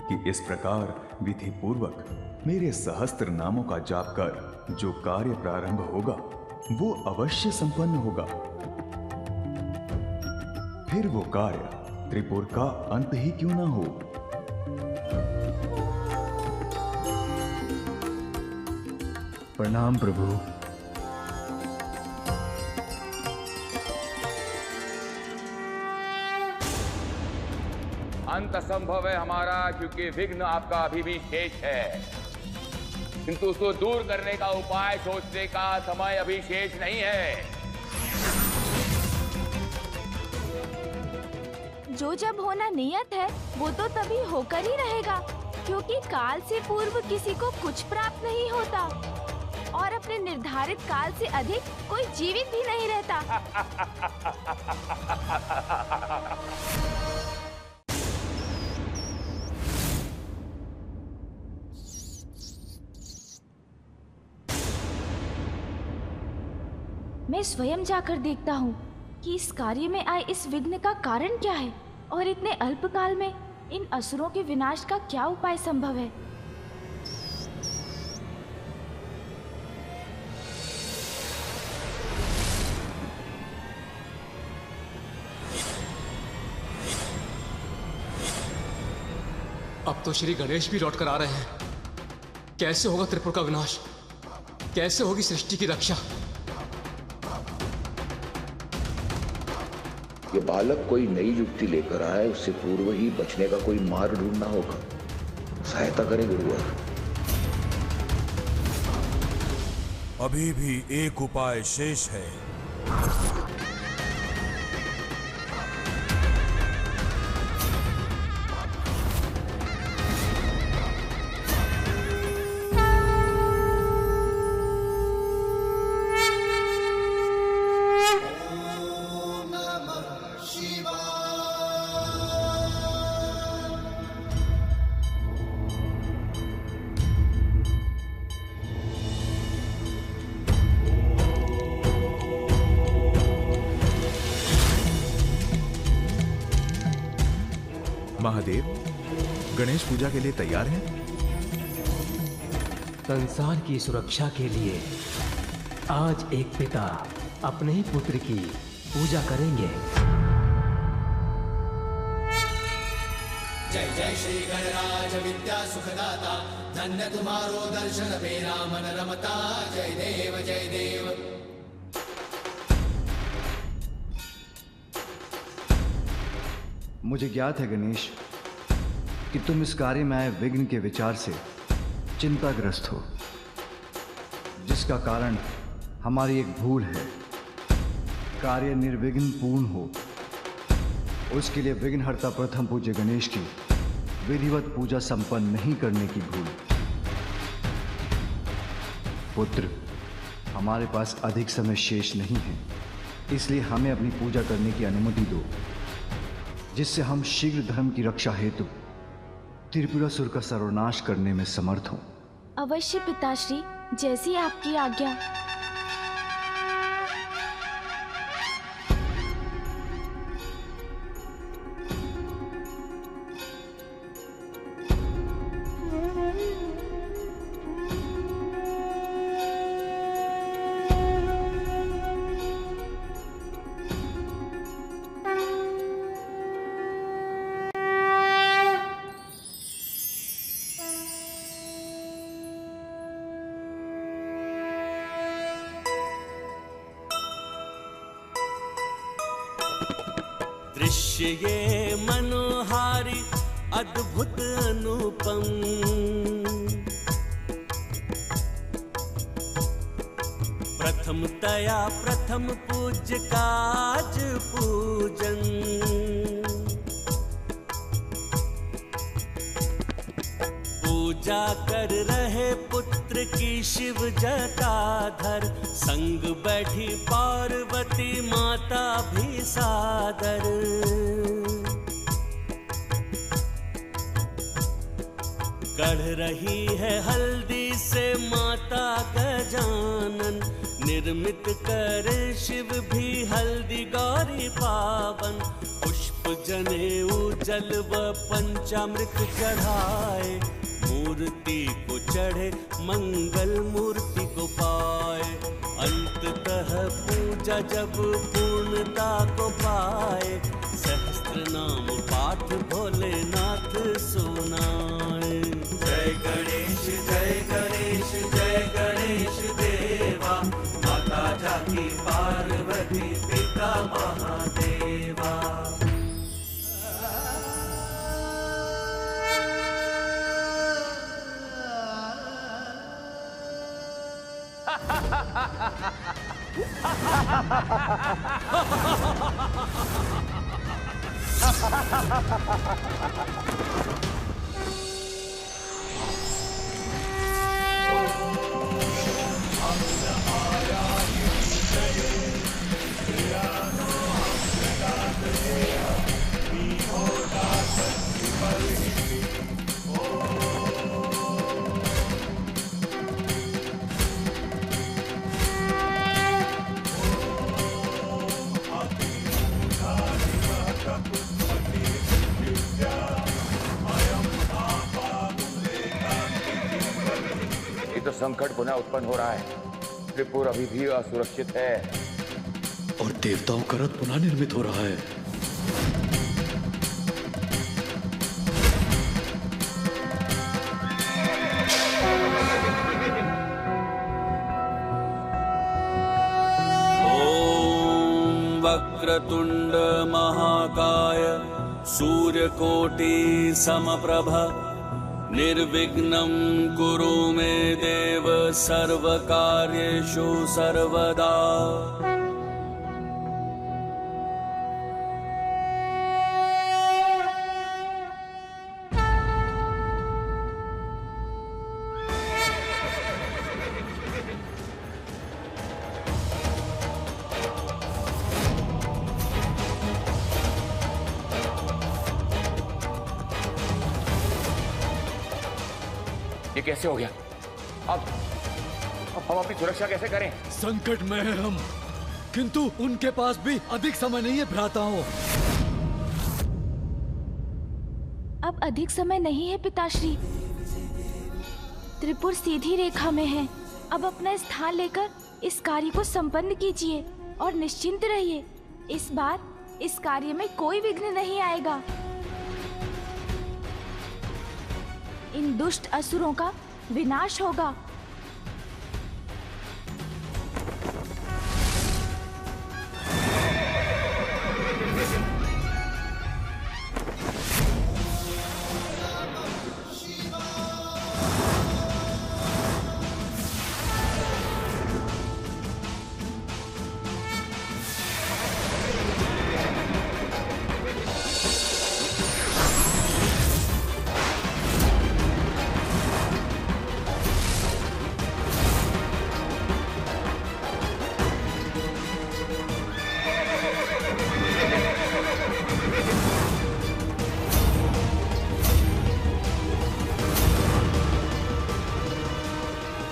कि इस प्रकार विधि पूर्वक मेरे सहस्त्र नामों का जाप कर जो कार्य प्रारंभ होगा वो अवश्य संपन्न होगा। फिर वो कार्य त्रिपुर का अंत ही क्यों ना हो। प्रणाम प्रभु। अंत संभव है हमारा, क्योंकि विघ्न आपका अभी भी शेष है, किंतु उसको दूर करने का उपाय सोचने का समय अभी शेष नहीं है। जो जब होना नियत है वो तो तभी होकर ही रहेगा, क्योंकि काल से पूर्व किसी को कुछ प्राप्त नहीं होता और अपने निर्धारित काल से अधिक कोई जीवित भी नहीं रहता। मैं स्वयं जाकर देखता हूँ कि इस कार्य में आए इस विघ्न का कारण क्या है और इतने अल्प काल में इन असुरों के विनाश का क्या उपाय संभव है। अब तो श्री गणेश भी लौट कर आ रहे हैं। कैसे होगा त्रिपुर का विनाश? कैसे होगी सृष्टि की रक्षा? ये बालक कोई नई युक्ति लेकर आए, उससे पूर्व ही बचने का कोई मार्ग ढूंढना होगा। सहायता करें गुरुवर। अभी भी एक उपाय शेष है। महादेव, गणेश पूजा के लिए तैयार हैं? संसार की सुरक्षा के लिए आज एक पिता अपने ही पुत्र की पूजा करेंगे। जय जय श्री गणराज विद्या सुखदाता, धन्य तुम्हारो दर्शन मेरा मन रमता। जय देव जय देव। मुझे ज्ञात है गणेश कि तुम इस कार्य में आए विघ्न के विचार से चिंताग्रस्त हो, जिसका कारण हमारी एक भूल है। कार्य निर्विघ्न पूर्ण हो, उसके लिए विघ्नहर्ता प्रथम पूज्य गणेश की विधिवत पूजा संपन्न नहीं करने की भूल। पुत्र, हमारे पास अधिक समय शेष नहीं है, इसलिए हमें अपनी पूजा करने की अनुमति दो, जिससे हम शीघ्र धर्म की रक्षा हेतु त्रिपुरासुर का सर्वनाश करने में समर्थ हों। अवश्य पिताश्री, जैसी आपकी आज्ञा। दृश्य ये मनोहारी अद्भुत अनुपम, प्रथमतया प्रथम पूज्य काज पूजन, पूजा कर रहे पुत्र की शिव जटाधर, संग बैठी पार्वती माता भी सादर। गढ़ रही है हल्दी से माता गजानन, निर्मित करे शिव भी हल्दी गौरी पावन, पुष्प जनेऊ जल व पंचामृत चढ़ाए, मूर्ति को चढ़े मंगल मूर्ति को पाए, अंततः पूजा जब पूर्णता को पाए, सहस्त्र नाम पाठ भोलेनाथ सुनाए। जय गणेश जय गणेश जय गणेश देवा, माता जाकी पार्वती पिता महादेवा। तो संकट पुनः उत्पन्न हो रहा है। त्रिपुर अभी भी असुरक्षित है और देवताओं का रथ पुनः निर्मित हो रहा है। ओम वक्रतुंड महाकाय सूर्यकोटि समप्रभ, निर्विघ्नं कुरु मे देव सर्वकार्येषु सर्वदा। ये कैसे हो गया? अब हम अपनी सुरक्षा कैसे करें? संकट में है हम, किंतु उनके पास भी अधिक समय नहीं है भ्राताओं। अब अधिक समय नहीं है पिताश्री, त्रिपुर सीधी रेखा में है। अब अपना स्थान लेकर इस कार्य को संपन्न कीजिए और निश्चिंत रहिए। इस बार इस कार्य में कोई विघ्न नहीं आएगा। इन दुष्ट असुरों का विनाश होगा।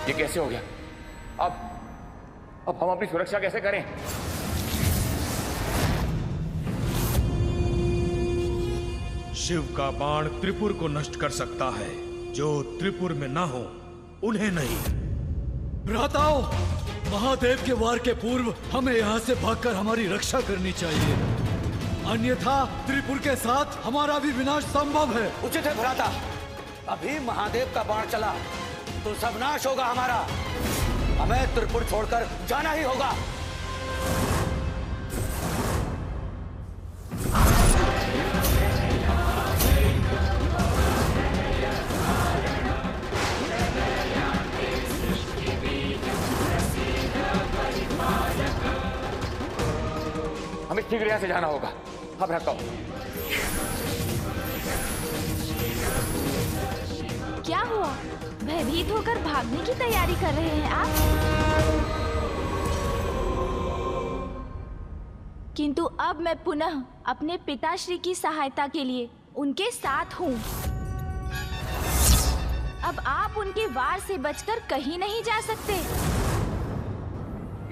ये कैसे हो गया? अब हम अपनी सुरक्षा कैसे करें? शिव का बाण त्रिपुर को नष्ट कर सकता है, जो त्रिपुर में ना हो उन्हें नहीं। भ्राताओं, महादेव के वार के पूर्व हमें यहाँ से भागकर हमारी रक्षा करनी चाहिए, अन्यथा त्रिपुर के साथ हमारा भी विनाश संभव है। उचित है भ्राता, अभी महादेव का बाण चला तो सब नाश होगा हमारा। हमें त्रिपुर छोड़कर जाना ही होगा। हमें शीघ्र यहाँ से जाना होगा। अब रखो। क्या हुआ? भयभीत होकर भागने की तैयारी कर रहे हैं आप? किंतु अब मैं पुनः अपने पिताश्री की सहायता के लिए उनके साथ हूँ। अब आप उनके वार से बचकर कहीं नहीं जा सकते।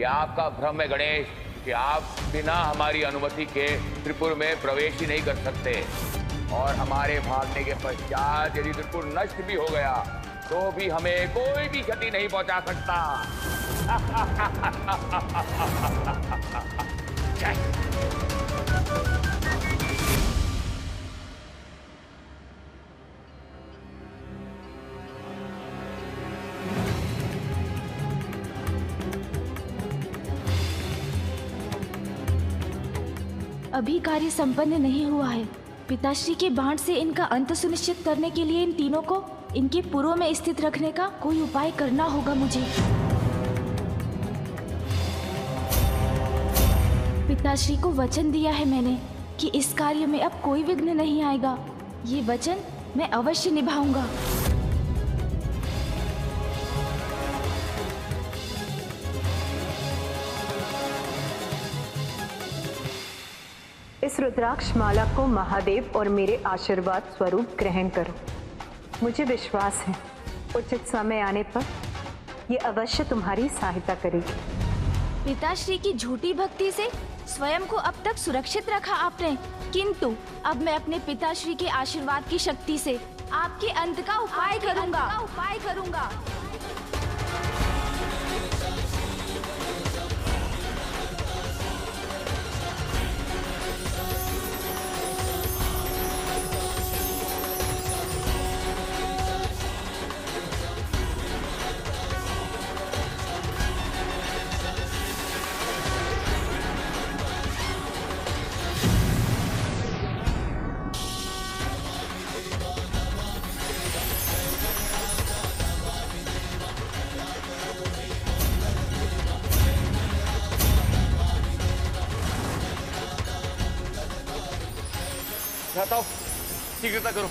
ये आपका भ्रम है गणेश कि आप बिना हमारी अनुमति के त्रिपुर में प्रवेश ही नहीं कर सकते, और हमारे भागने के पश्चात यदि त्रिपुर नष्ट भी हो गया तो भी हमें कोई भी क्षति नहीं पहुंचा सकता। अभी कार्य संपन्न नहीं हुआ है। पिताश्री के बाण से इनका अंत सुनिश्चित करने के लिए इन तीनों को इनके पुरों में स्थित रखने का कोई उपाय करना होगा मुझे। पिताश्री को वचन दिया है मैंने कि इस कार्य में अब कोई विघ्न नहीं आएगा। ये वचन मैं अवश्य निभाऊंगा। इस रुद्राक्ष माला को महादेव और मेरे आशीर्वाद स्वरूप ग्रहण करो। मुझे विश्वास है उचित समय आने पर ये अवश्य तुम्हारी सहायता करेगी। पिताश्री की झूठी भक्ति से स्वयं को अब तक सुरक्षित रखा आपने, किंतु अब मैं अपने पिताश्री के आशीर्वाद की शक्ति से आपके अंत का उपाय करूंगा। भ्राताओं, शीघ्रता करो,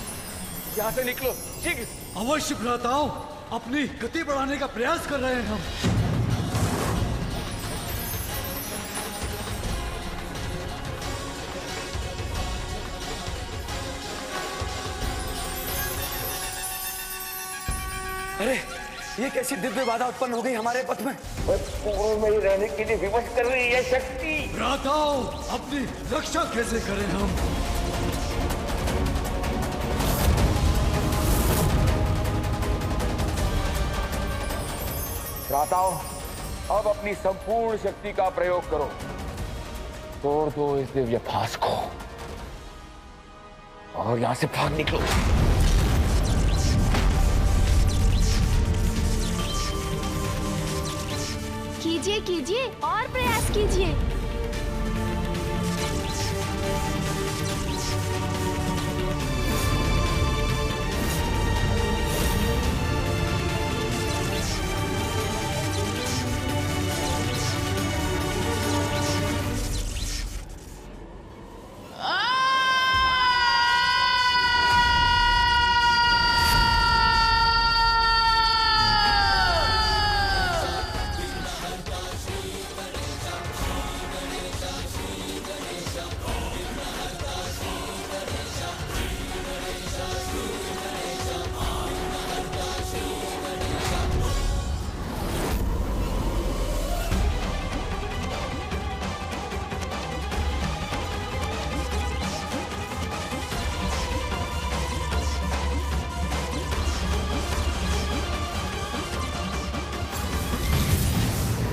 यहाँ से निकलो शीघ्र। अवश्य भ्राताओं, अपनी गति बढ़ाने का प्रयास कर रहे हैं हम। अरे ये कैसी दिव्य बाधा उत्पन्न हो गई हमारे पथ में? पूर्व में ही रहने के लिए विवश कर रही है शक्ति। भ्राताओं, अपनी रक्षा कैसे करें हम? भ्राताओं, अब अपनी संपूर्ण शक्ति का प्रयोग करो। तोड़ दो इस दिव्य फास को और यहां से भाग निकलो। कीजिए और प्रयास कीजिए।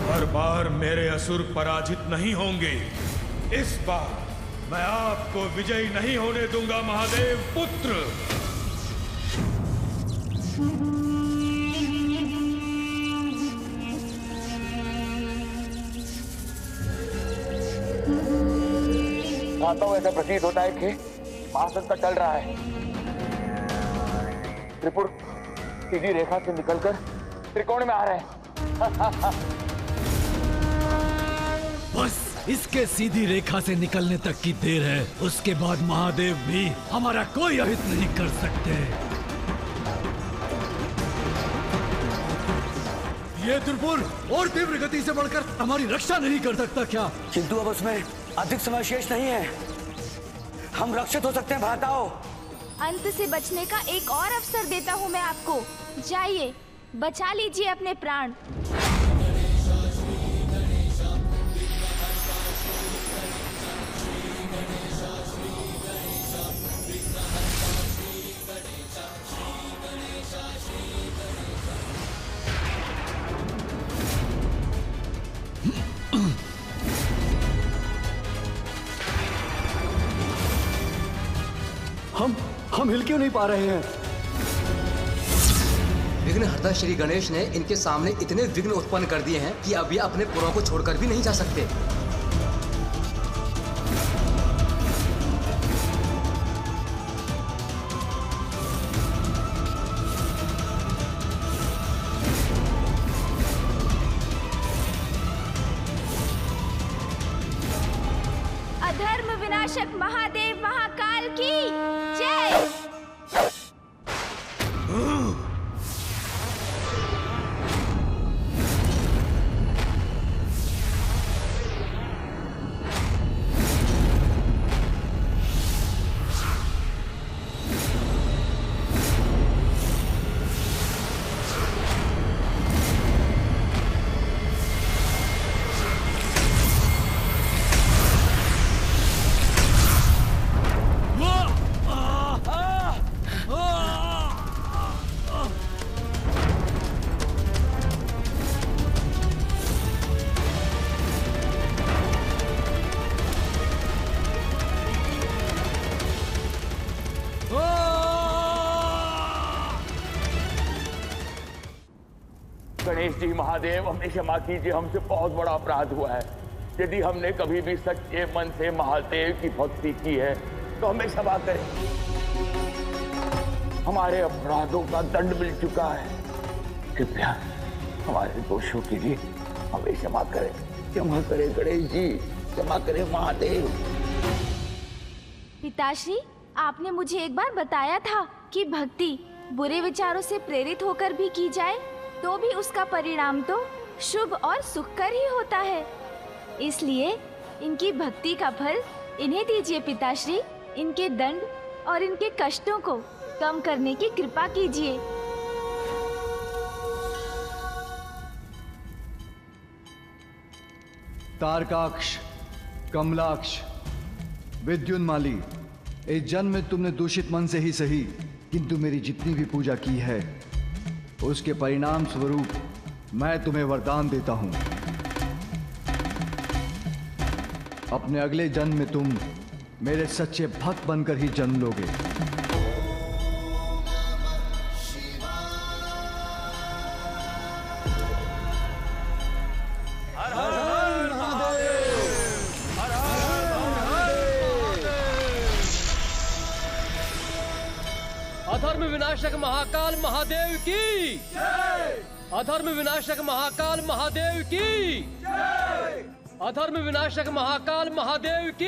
हर बार मेरे असुर पराजित नहीं होंगे। इस बार मैं आपको विजयी नहीं होने दूंगा महादेव पुत्र। ऐसा प्रतीत होता है कि महासंकट टल रहा है। त्रिपुर सीधी रेखा से निकलकर त्रिकोण में आ रहे हैं। बस इसके सीधी रेखा से निकलने तक की देर है, उसके बाद महादेव भी हमारा कोई अहित नहीं कर सकते। ये त्रिपुर और तीव्र गति से बढ़कर हमारी रक्षा नहीं कर सकता क्या? किंतु अब उसमें अधिक समय शेष नहीं है, हम रक्षित हो सकते हैं भ्राताओं। अंत से बचने का एक और अवसर देता हूँ मैं आपको। जाइए, बचा लीजिए अपने प्राण। हम हिल क्यों नहीं पा रहे हैं? विघ्नहर्ता श्री गणेश ने इनके सामने इतने विघ्न उत्पन्न कर दिए हैं कि अब ये अपने पुरों को छोड़कर भी नहीं जा सकते। अधर्म विनाशक महादेव महाकाल की जय। गणेश जी, महादेव, हमें क्षमा कीजिए, हमसे बहुत बड़ा अपराध हुआ है। यदि हमने कभी भी सच्चे मन से महादेव की भक्ति की है तो हमें क्षमा करें। हमारे अपराधों का दंड मिल चुका है, कृपया हमारे दोषों के लिए हमें क्षमा करें। क्षमा करें गणेश जी, क्षमा करें महादेव। पिताश्री, आपने मुझे एक बार बताया था कि भक्ति बुरे विचारों से प्रेरित होकर भी की जाए तो भी उसका परिणाम तो शुभ और सुखकर ही होता है। इसलिए इनकी भक्ति का फल इन्हें दीजिए पिताश्री। इनके दंड और इनके कष्टों को कम करने की कृपा कीजिए। तारकाक्ष, कमलाक्ष, विद्युन्माली, इस जन्म में तुमने दूषित मन से ही सही किंतु मेरी जितनी भी पूजा की है उसके परिणाम स्वरूप मैं तुम्हें वरदान देता हूं। अपने अगले जन्म में तुम मेरे सच्चे भक्त बनकर ही जन्म लोगे। अधर्म विनाशक महाकाल महादेव की जय। अधर्म विनाशक महाकाल महादेव की जय। अधर्म विनाशक महाकाल महादेव की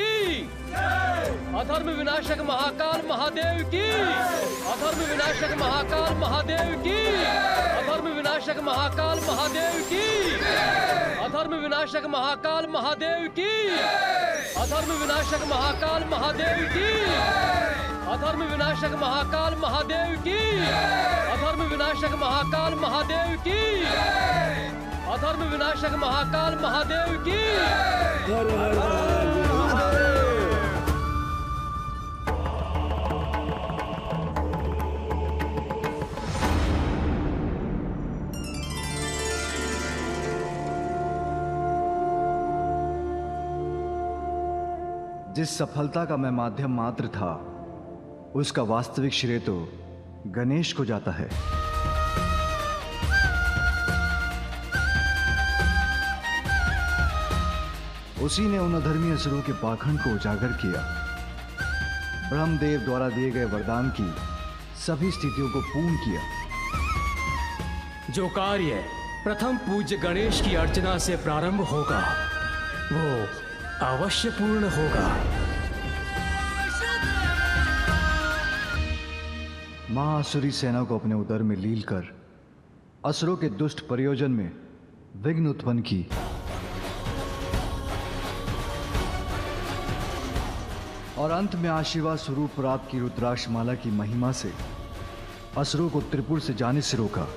जय। अधर्म विनाशक महाकाल महादेव की। अधर्म विनाशक महाकाल महादेव की। अधर्म विनाशक महाकाल महादेव की। अधर्म विनाशक महाकाल महादेव की। अधर्म विनाशक महाकाल महादेव की। अधर्म विनाशक महाकाल महादेव की। अधर्म विनाशक महाकाल महादेव की। अधर्म विनाशक महाकाल महादेव की। जिस सफलता का मैं माध्यम मात्र था उसका वास्तविक श्रेय तो गणेश को जाता है। उसी ने उन अधर्मी असुरों के पाखंड को उजागर किया। ब्रह्मदेव द्वारा दिए गए वरदान की सभी स्थितियों को पूर्ण किया। जो कार्य प्रथम पूज्य गणेश की अर्चना से प्रारंभ होगा वो अवश्य पूर्ण होगा। महासुरी सेना को अपने उदर में लील कर असुरों के दुष्ट प्रयोजन में विघ्न उत्पन्न की और अंत में आशीर्वाद स्वरूप प्राप्त की रुद्राक्ष माला की महिमा से असुरों को त्रिपुर से जाने से रोका।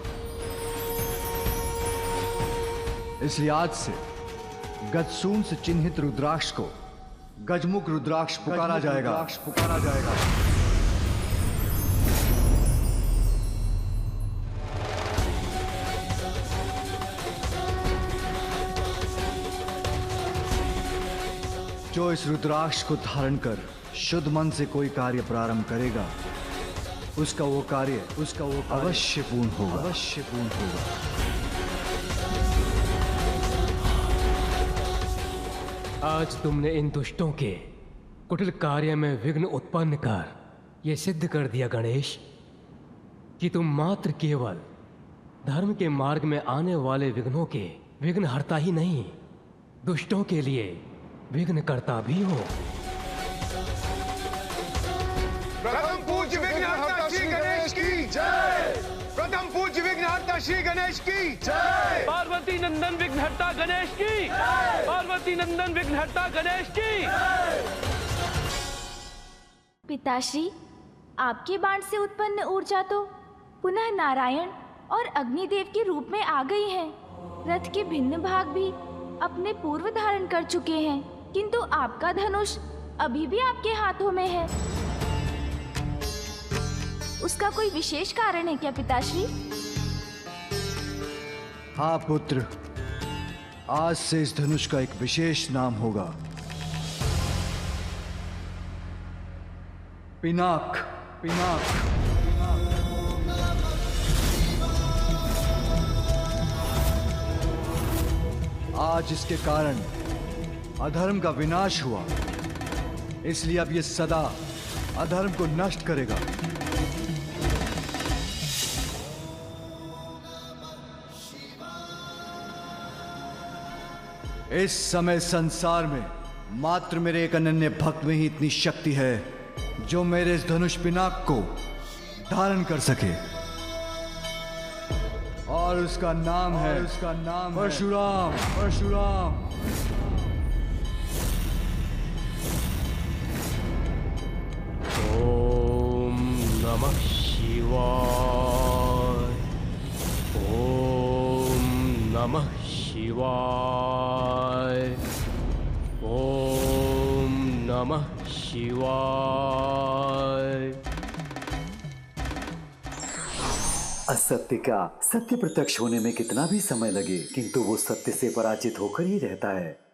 इसलिए आज से गजसून से चिन्हित रुद्राक्ष को गजमुख रुद्राक्ष पुकारा जाएगा। जो इस रुद्राक्ष को धारण कर शुद्ध मन से कोई कार्य प्रारंभ करेगा उसका वो कार्य अवश्य पूर्ण होगा। आज तुमने इन दुष्टों के कुटिल कार्य में विघ्न उत्पन्न कर यह सिद्ध कर दिया गणेश कि तुम मात्र केवल धर्म के मार्ग में आने वाले विघ्नों के विघ्न हरता ही नहीं, दुष्टों के लिए विघ्न करता भी हो। प्रथम पूज्य विघ्नहर्ता श्री गणेश की जय। प्रथम पूज्य विघ्नहर्ता श्री गणेश की जय। पार्वती नंदन विघ्नहर्ता गणेश की जय। पार्वती नंदन विघ्नहर्ता गणेश की जय। पिताश्री, आपके बाण से उत्पन्न ऊर्जा तो पुनः नारायण और अग्निदेव के रूप में आ गई है। रथ के भिन्न भाग भी अपने पूर्व धारण कर चुके हैं, किंतु आपका धनुष अभी भी आपके हाथों में है। उसका कोई विशेष कारण है क्या पिताश्री? हाँ पुत्र, आज से इस धनुष का एक विशेष नाम होगा, पिनाक। आज इसके कारण अधर्म का विनाश हुआ, इसलिए अब ये सदा अधर्म को नष्ट करेगा। इस समय संसार में मात्र मेरे एक अनन्य भक्त में ही इतनी शक्ति है जो मेरे इस धनुष पिनाक को धारण कर सके, और उसका नाम है परशुराम। ओम नमः शिवाय। ओम नमः शिवाय। ओम नमः शिवाय। असत्य का सत्य प्रत्यक्ष होने में कितना भी समय लगे, किंतु वो सत्य से पराजित होकर ही रहता है।